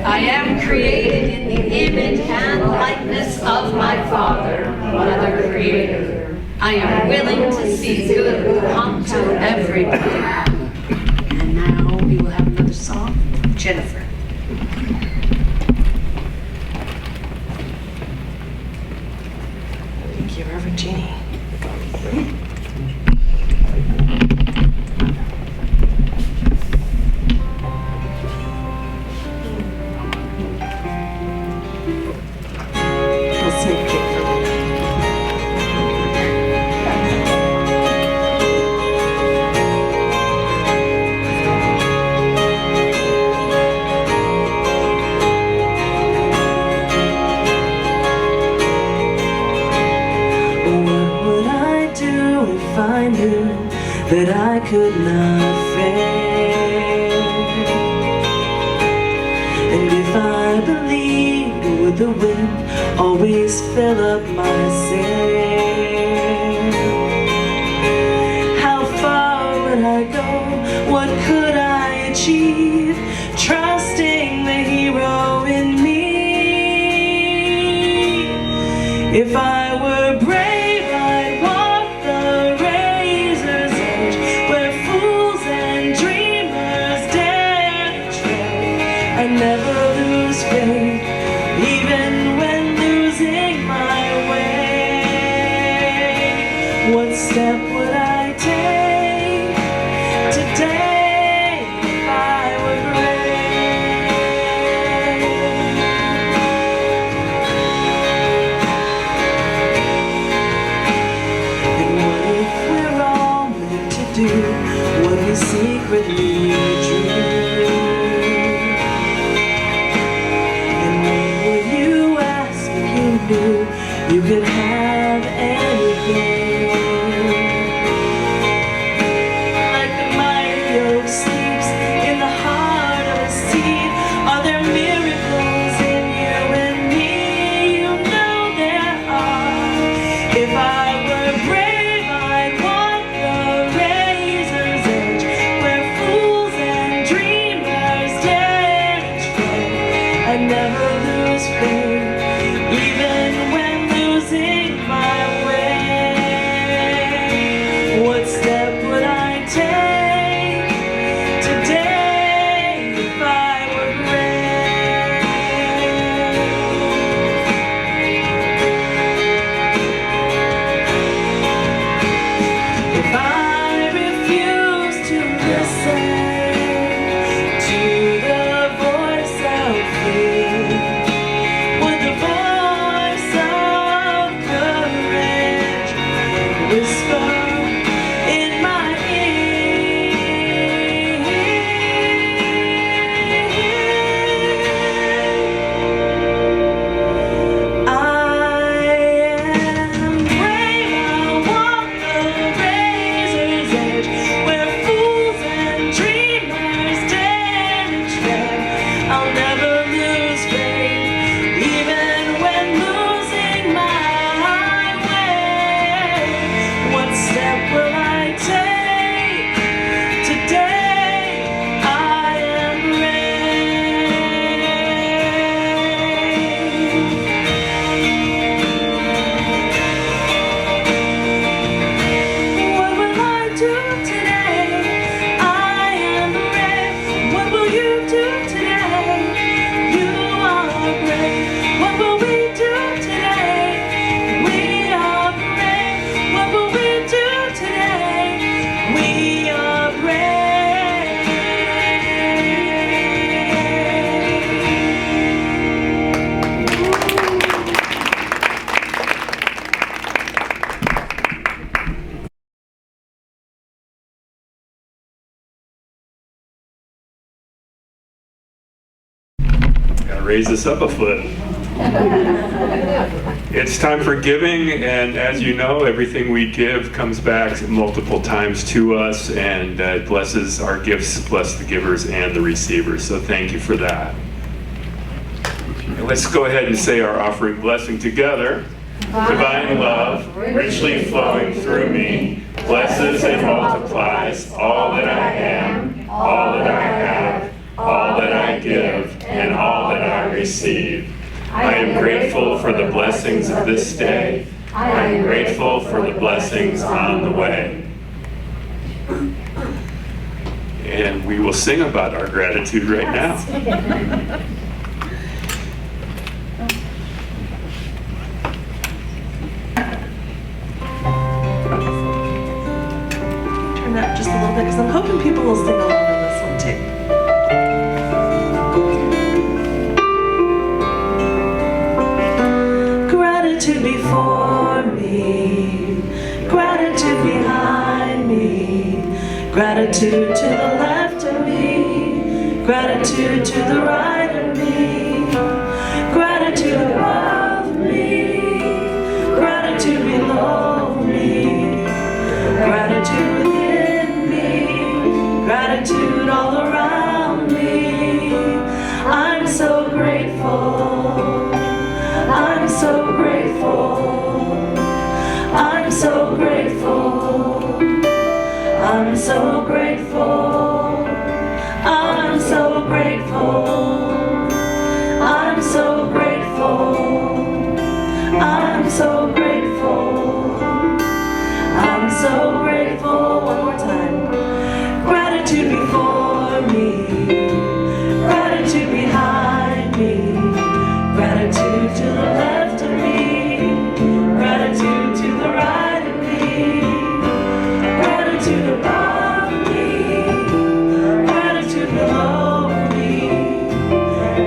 I am created in the image and likeness of my Father, Mother Creator. I am willing to see good come to everybody. And now we will have another song. Jennifer. Thank you, Reverend Jeanne. That I could not fail. And if I believed, would the wind always fill up my sail? How far would I go? What could I achieve? Trusting the hero in me. If I were brave, never lose faith, even when losing my way. What step would I take today if I were brave? And what if we're all meant to do what we secretly dream? You could have anything. Like the mighty oak sleeps in the heart of a seed. Are there miracles in you and me? You know there are. If I were brave, I'd walk the razor's edge, where fools raise us up a foot. It's time for giving, and as you know, everything we give comes back multiple times to us, and blesses our gifts, bless the givers and the receivers. So thank you for that. And let's go ahead and say our offering blessing together. Divine love, richly flowing through me, blesses and multiplies all that I am, all that I have, all that I give, and all that I receive. I am grateful for the blessings of this day. I am grateful for the blessings on the way. And we will sing about our gratitude right now. Turn that just a little bit, because I'm hoping people will sing along on this one too. Gratitude before me, gratitude behind me, gratitude to the left of me, gratitude to the right of me, gratitude above me, gratitude below me, gratitude within me, gratitude all around me. I'm so grateful. I'm so grateful. I'm so grateful. I'm so grateful. I'm so grateful. I'm so grateful. I'm so grateful. I'm so grateful. One more time. Gratitude before me. Gratitude behind me. Gratitude to the left of me, gratitude to the right of me, gratitude above me, gratitude below me,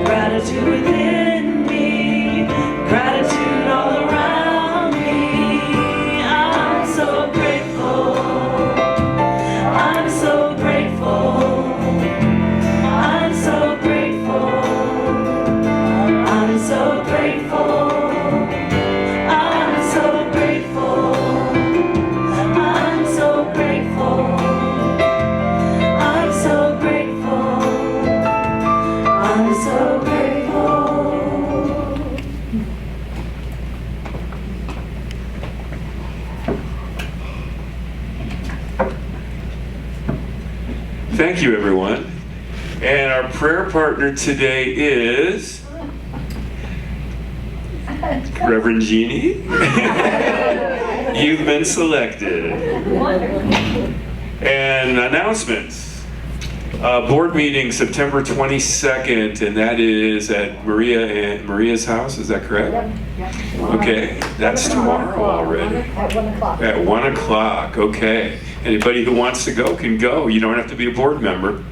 gratitude within me, gratitude all around me. I'm so grateful. I'm so grateful. I'm so grateful. I'm so grateful. I'm so grateful. I'm so grateful. I'm so grateful. I'm so grateful. Thank you, everyone. And our prayer partner today is Reverend Jeanne. You've been selected. And announcements. Board meeting September 22nd, and that is at Maria's house, is that correct? Okay, that's tomorrow already. At 1 o'clock, okay. Anybody who wants to go can go. You don't have to be a board member.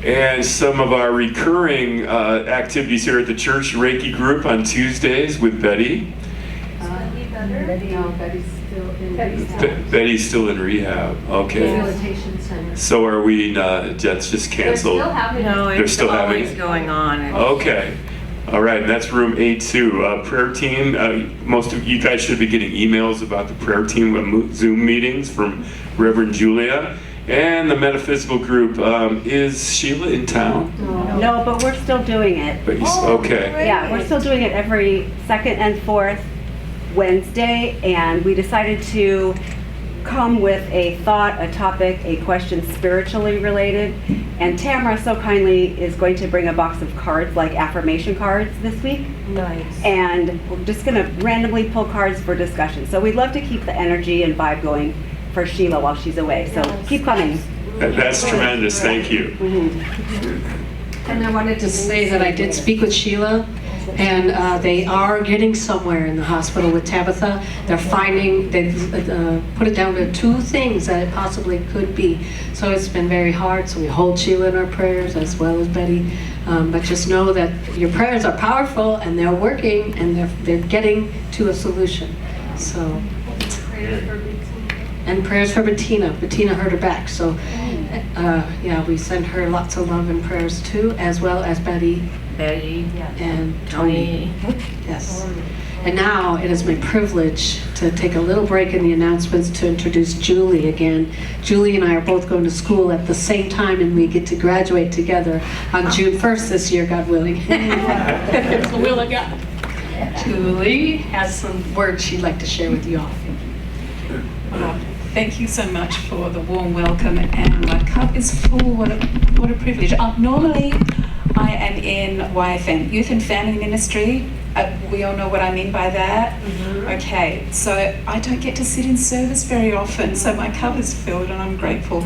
And some of our recurring activities here at the church, Reiki group on Tuesdays with Betty. Betty's still in rehab. Okay. So are we? That's just canceled. No, They're still having always going on. Okay. All right. That's room A2. Prayer team. Most of you guys should be getting emails about the prayer team Zoom meetings from Reverend Julia. And the metaphysical group, is Sheila in town? No, but we're still doing it. But okay. Yeah, we're still doing it every second and fourth Wednesday, and we decided to come with a thought, a topic, a question spiritually related. And Tamara so kindly is going to bring a box of cards, like affirmation cards this week. Nice. And we're just going to randomly pull cards for discussion. So we'd love to keep the energy and vibe going for Sheila while she's away. So keep coming. That's tremendous. Thank you. And I wanted to say that I did speak with Sheila, and they are getting somewhere in the hospital with Tabitha. They're finding, they've put it down to 2 things that it possibly could be. So it's been very hard, so we hold Sheila in our prayers as well as Betty. But just know that your prayers are powerful, and they're working, and they're getting to a solution. So. And prayers for Bettina. Bettina hurt her back. So Yeah, we send her lots of love and prayers too, as well as Betty and Tony. Yes. And now it is my privilege to take a little break in the announcements to introduce Julie again. Julie and I are both going to school at the same time, and we get to graduate together on June 1st this year, God willing. It's the will of God. Julie has some words she'd like to share with you all. Thank you so much for the warm welcome, and my cup is full. What a privilege. Normally, I am in YFM, Youth and Family Ministry. We all know what I mean by that. Okay, so I don't get to sit in service very often, so my cup is filled and I'm grateful.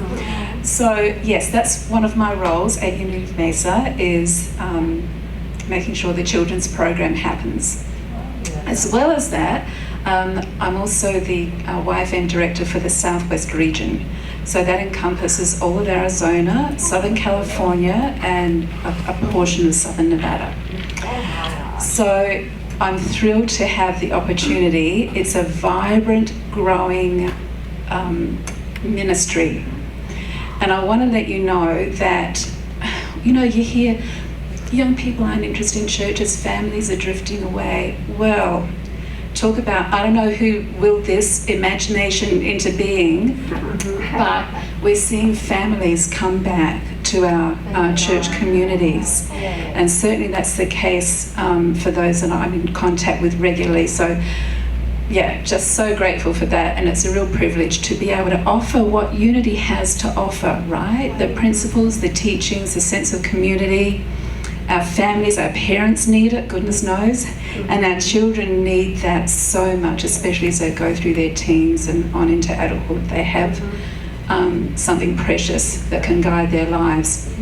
So yes, that's one of my roles at Unity of Mesa, is making sure the children's program happens. As well as that, I'm also the YFM director for the Southwest region. So that encompasses all of Arizona, Southern California, and a portion of Southern Nevada. So I'm thrilled to have the opportunity. It's a vibrant, growing ministry. And I want to let you know that, you hear young people aren't interested in churches, families are drifting away. Well, talk about, I don't know who willed this imagination into being, but we're seeing families come back to our church communities. And certainly that's the case for those that I'm in contact with regularly. So yeah, just so grateful for that. And it's a real privilege to be able to offer what Unity has to offer, right? The principles, the teachings, the sense of community. Our families, our parents need it, goodness knows, and our children need that so much, especially as they go through their teens and on into adulthood. They have something precious that can guide their lives.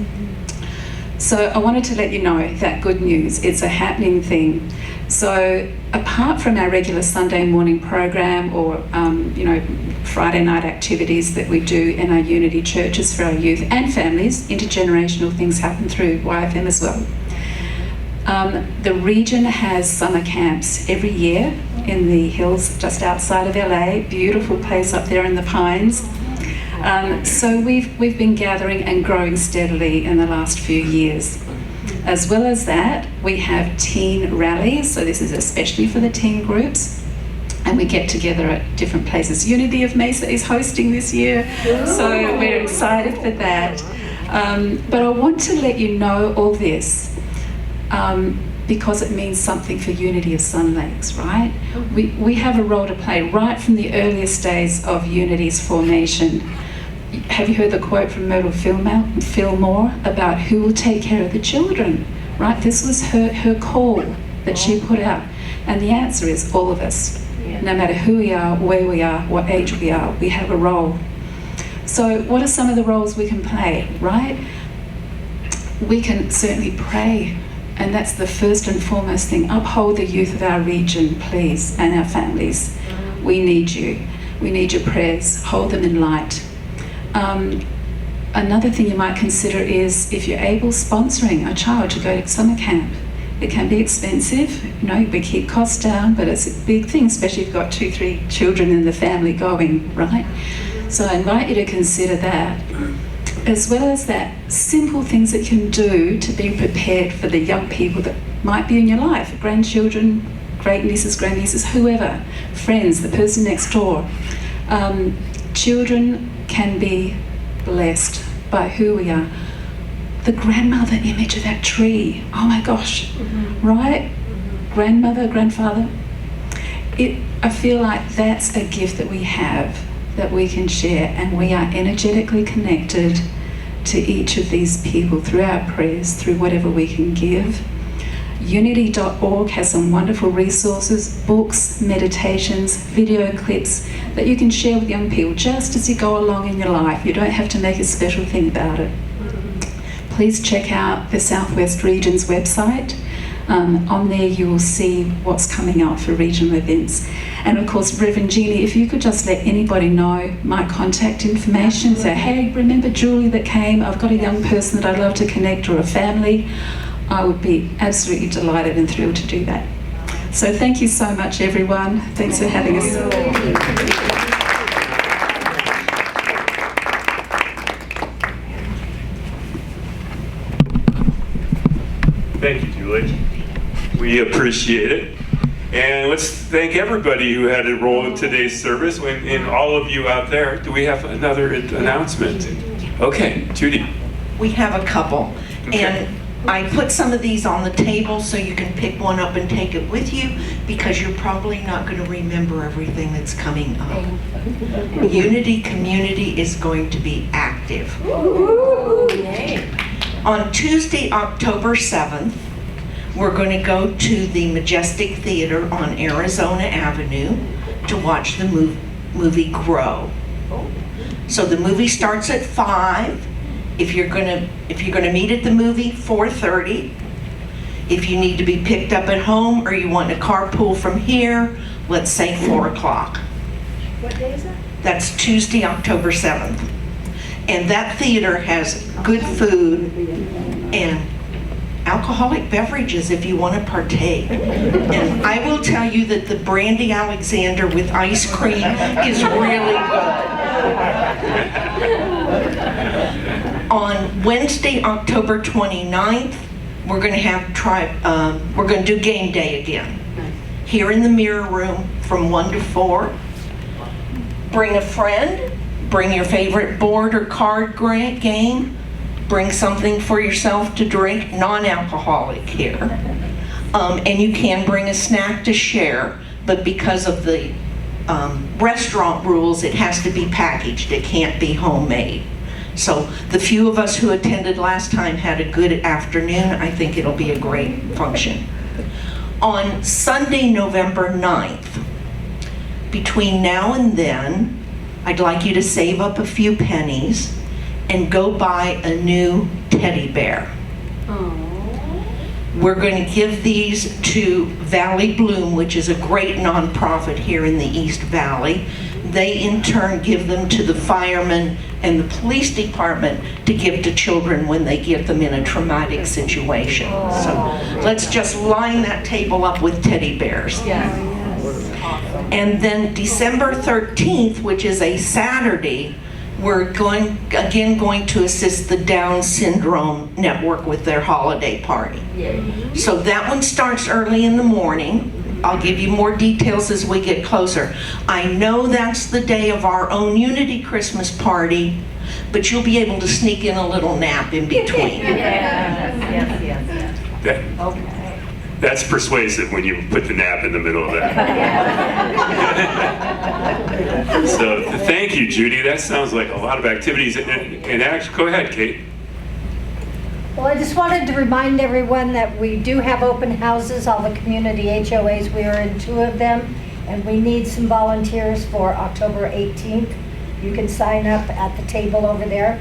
So I wanted to let you know that good news, it's a happening thing. So apart from our regular Sunday morning program or Friday night activities that we do in our Unity churches for our youth and families, intergenerational things happen through YFM as well. The region has summer camps every year in the hills just outside of LA, beautiful place up there in the pines. So we've been gathering and growing steadily in the last few years. As well as that, we have teen rallies, so this is especially for the teen groups, and we get together at different places. Unity of Mesa is hosting this year, so we're excited for that. But I want to let you know all this because it means something for Unity of Sun Lakes, right? We have a role to play right from the earliest days of Unity's formation. Have you heard the quote from Myrtle Fillmore about who will take care of the children, right? This was her call that she put out. And the answer is all of us. No matter who we are, where we are, what age we are, we have a role. So what are some of the roles we can play, right? We can certainly pray. And that's the first and foremost thing. Uphold the youth of our region, please, and our families. We need you. We need your prayers. Hold them in light. Another thing you might consider is, if you're able, sponsoring a child to go to summer camp. It can be expensive, we keep costs down, but it's a big thing, especially if you've got 2-3 children in the family going, right? So I invite you to consider that. As well as that, simple things that you can do to be prepared for the young people that might be in your life, grandchildren, great nieces, grandnieces, whoever, friends, the person next door. Children can be blessed by who we are. The grandmother image of that tree, oh my gosh, right? Grandmother, grandfather. I feel like that's a gift that we have, that we can share, and we are energetically connected to each of these people through our prayers, through whatever we can give. Unity.org has some wonderful resources, books, meditations, video clips that you can share with young people just as you go along in your life. You don't have to make a special thing about it. Please check out the Southwest Region's website. On there you will see what's coming up for regional events. And of course, Reverend Jeanne, if you could just let anybody know my contact information, say, hey, remember Julie that came? I've got a young person that I'd love to connect, or a family. I would be absolutely delighted and thrilled to do that. So thank you so much, everyone. Thanks for having us. We appreciate it. And let's thank everybody who had a role in today's service, and all of you out there. Do we have another announcement? Okay, Judy. We have a couple. Okay. And I put some of these on the table so you can pick one up and take it with you, because you're probably not going to remember everything that's coming up. Unity Community is going to be active. On Tuesday, October 7th, we're going to go to the Majestic Theater on Arizona Avenue to watch the movie Grow. So the movie starts at 5. If you're gonna meet at the movie, 4:30. If you need to be picked up at home or you want to carpool from here, let's say 4 o'clock. What day is that? That's Tuesday, October 7th. And that theater has good food and alcoholic beverages if you want to partake. And I will tell you that the Brandy Alexander with ice cream is really good. On Wednesday, October 29th, we're going to do game day again. Here in the Mirror Room from 1 to 4. Bring a friend, bring your favorite board or card game, bring something for yourself to drink, non-alcoholic here. And you can bring a snack to share, but because of the restaurant rules, it has to be packaged. It can't be homemade. So the few of us who attended last time had a good afternoon. I think it'll be a great function. On Sunday, November 9th, between now and then, I'd like you to save up a few pennies and go buy a new teddy bear. We're going to give these to Valley Bloom, which is a great nonprofit here in the East Valley. They in turn give them to the firemen and the police department to give to children when they get them in a traumatic situation. So let's just line that table up with teddy bears. And then December 13th, which is a Saturday, we're going to assist the Down Syndrome Network with their holiday party. So that one starts early in the morning. I'll give you more details as we get closer. I know that's the day of our own Unity Christmas party, but you'll be able to sneak in a little nap in between. That's persuasive when you put the nap in the middle of that. So thank you, Judy. That sounds like a lot of activities. And actually, go ahead, Kate. Well, I just wanted to remind everyone that we do have open houses, all the community HOAs. We are in 2 of them, and we need some volunteers for October 18th. You can sign up at the table over there.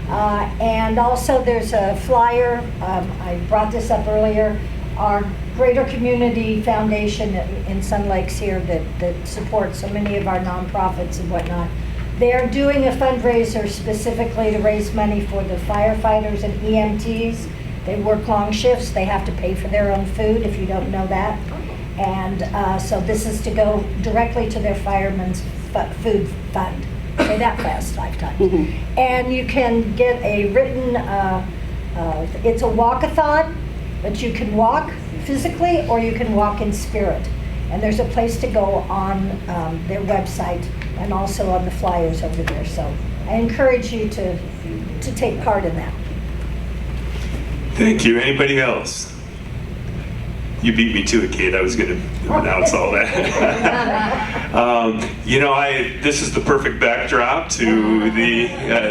And also there's a flyer, I brought this up earlier, our Greater Community Foundation in Sun Lakes here that supports so many of our nonprofits and whatnot. They're doing a fundraiser specifically to raise money for the firefighters and EMTs. They work long shifts. They have to pay for their own food, if you don't know that. And so this is to go directly to their firemen's food fund. Say that fast 5 times. And you can get a written, it's a walkathon, but you can walk physically or you can walk in spirit. And there's a place to go on their website and also on the flyers over there. So I encourage you to take part in that. Thank you. Anybody else? You beat me to it, Kate. I was going to announce all that. This is the perfect backdrop to the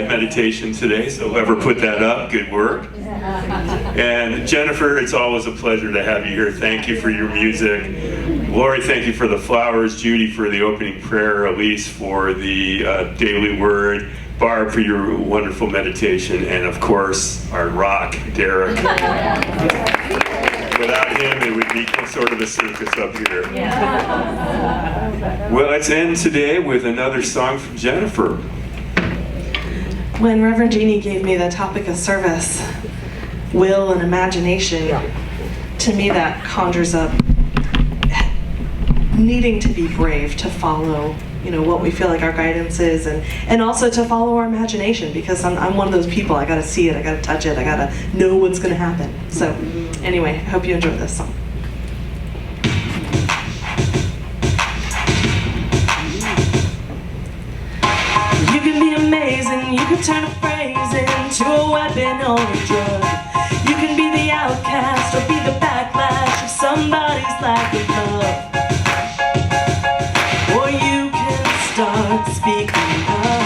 meditation today, so whoever put that up, good work. And Jennifer, it's always a pleasure to have you here. Thank you for your music. Lori, thank you for the flowers. Judy for the opening prayer. Elise for the daily word. Barb for your wonderful meditation. And of course, our rock, Derek. Without him, it would be sort of a circus up here. Well, let's end today with another song from Jennifer. When Reverend Jeanne gave me the topic of service, will and imagination, to me that conjures up needing to be brave to follow, what we feel like our guidance is, and also to follow our imagination, because I'm one of those people. I gotta see it, I gotta touch it, I gotta know what's gonna happen. So anyway, I hope you enjoy this song. be amazing. You can turn a phrase into a weapon or a drug. You can be the outcast or be the backlash of somebody's lack of love. Or you can start speaking up.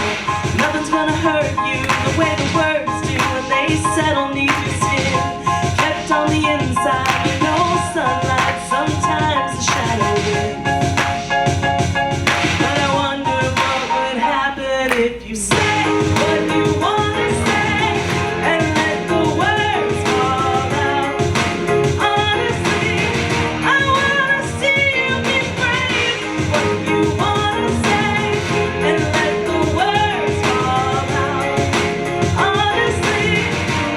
Nothing's gonna hurt you the way the words do when they settle neath your skin. Kept on the inside with no sunlight, sometimes a shadow wins. But I wonder what would happen if you say what you wanna say and let the words fall out. Honestly, I wanna see you be brave. What you wanna say and let the words fall out. Honestly,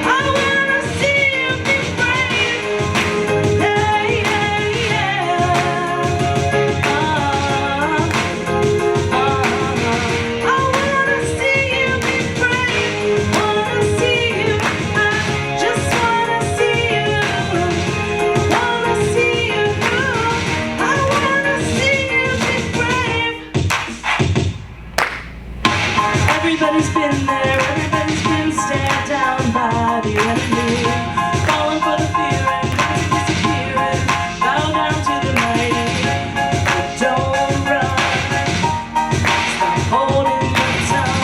I wanna see you be brave. Yeah, yeah, yeah. I wanna see you be brave. Wanna see you. I just wanna see you. Wanna see you. I wanna see you be brave. Everybody's been there. Everybody's been stared down by the enemy. Falling for the fear and disappearing. Bow down to the mighty. But don't run. Stop holding your tongue.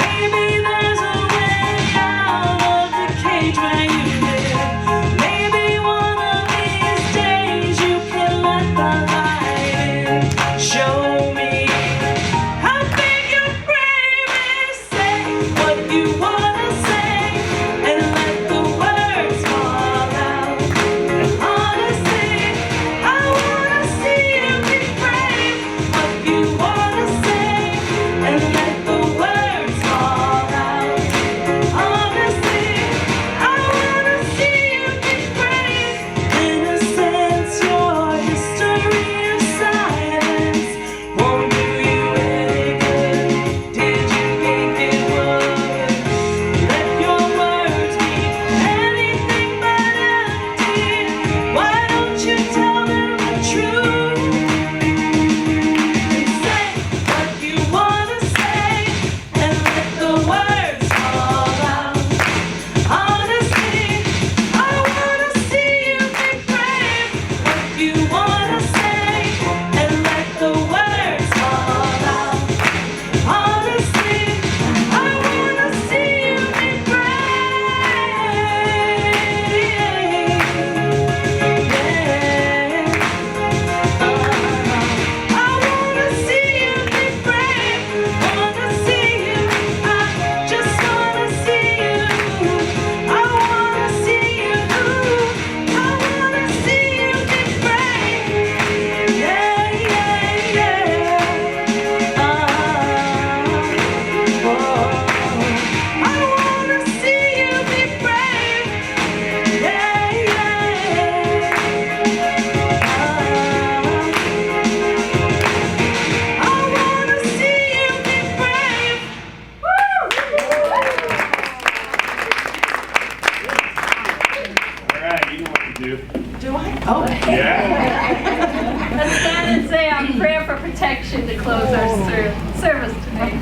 Maybe there's a way out of the cage where you live. Maybe one of these days you can let the light in. Show me how big your brave is. Say what you wanna say and let the words fall out. Honestly, I wanna see you be brave. What you wanna say and let the words fall out. Honestly, I wanna see you be brave. Innocence, your history of silence won't do you any good. Did you think it would? Let your words be anything but empty. Why don't you tell them the truth? Say what you wanna say and let the words fall out. Honestly, I wanna see you be brave. What you wanna say and let the words fall out. Honestly, I wanna see you be brave. I wanna see you be brave. Wanna see you. I just wanna see you. I wanna see you. I wanna see you be brave. Yeah, yeah, yeah. I wanna see you be brave. Yeah, yeah. I wanna see you be brave. All right, you know what to do. Do I? Oh. Yeah. Let's stand and say our prayer for protection to close our service today.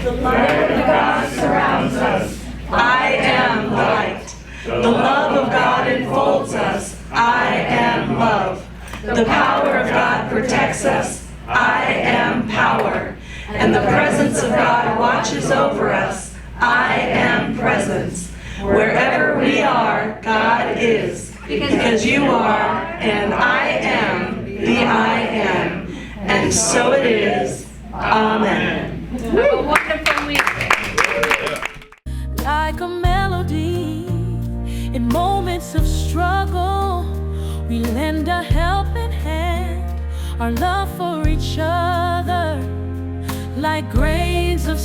The light of God surrounds us. I am light. The love of God enfolds us. I am love. The power of God protects us. I am power. And the presence of God watches over us. I am presence. Wherever we are, God is. Because you are, and I am the I am. And so it is. Amen. Have a wonderful week. Like a melody in moments of struggle, we lend a helping hand, our love for each other, like grains of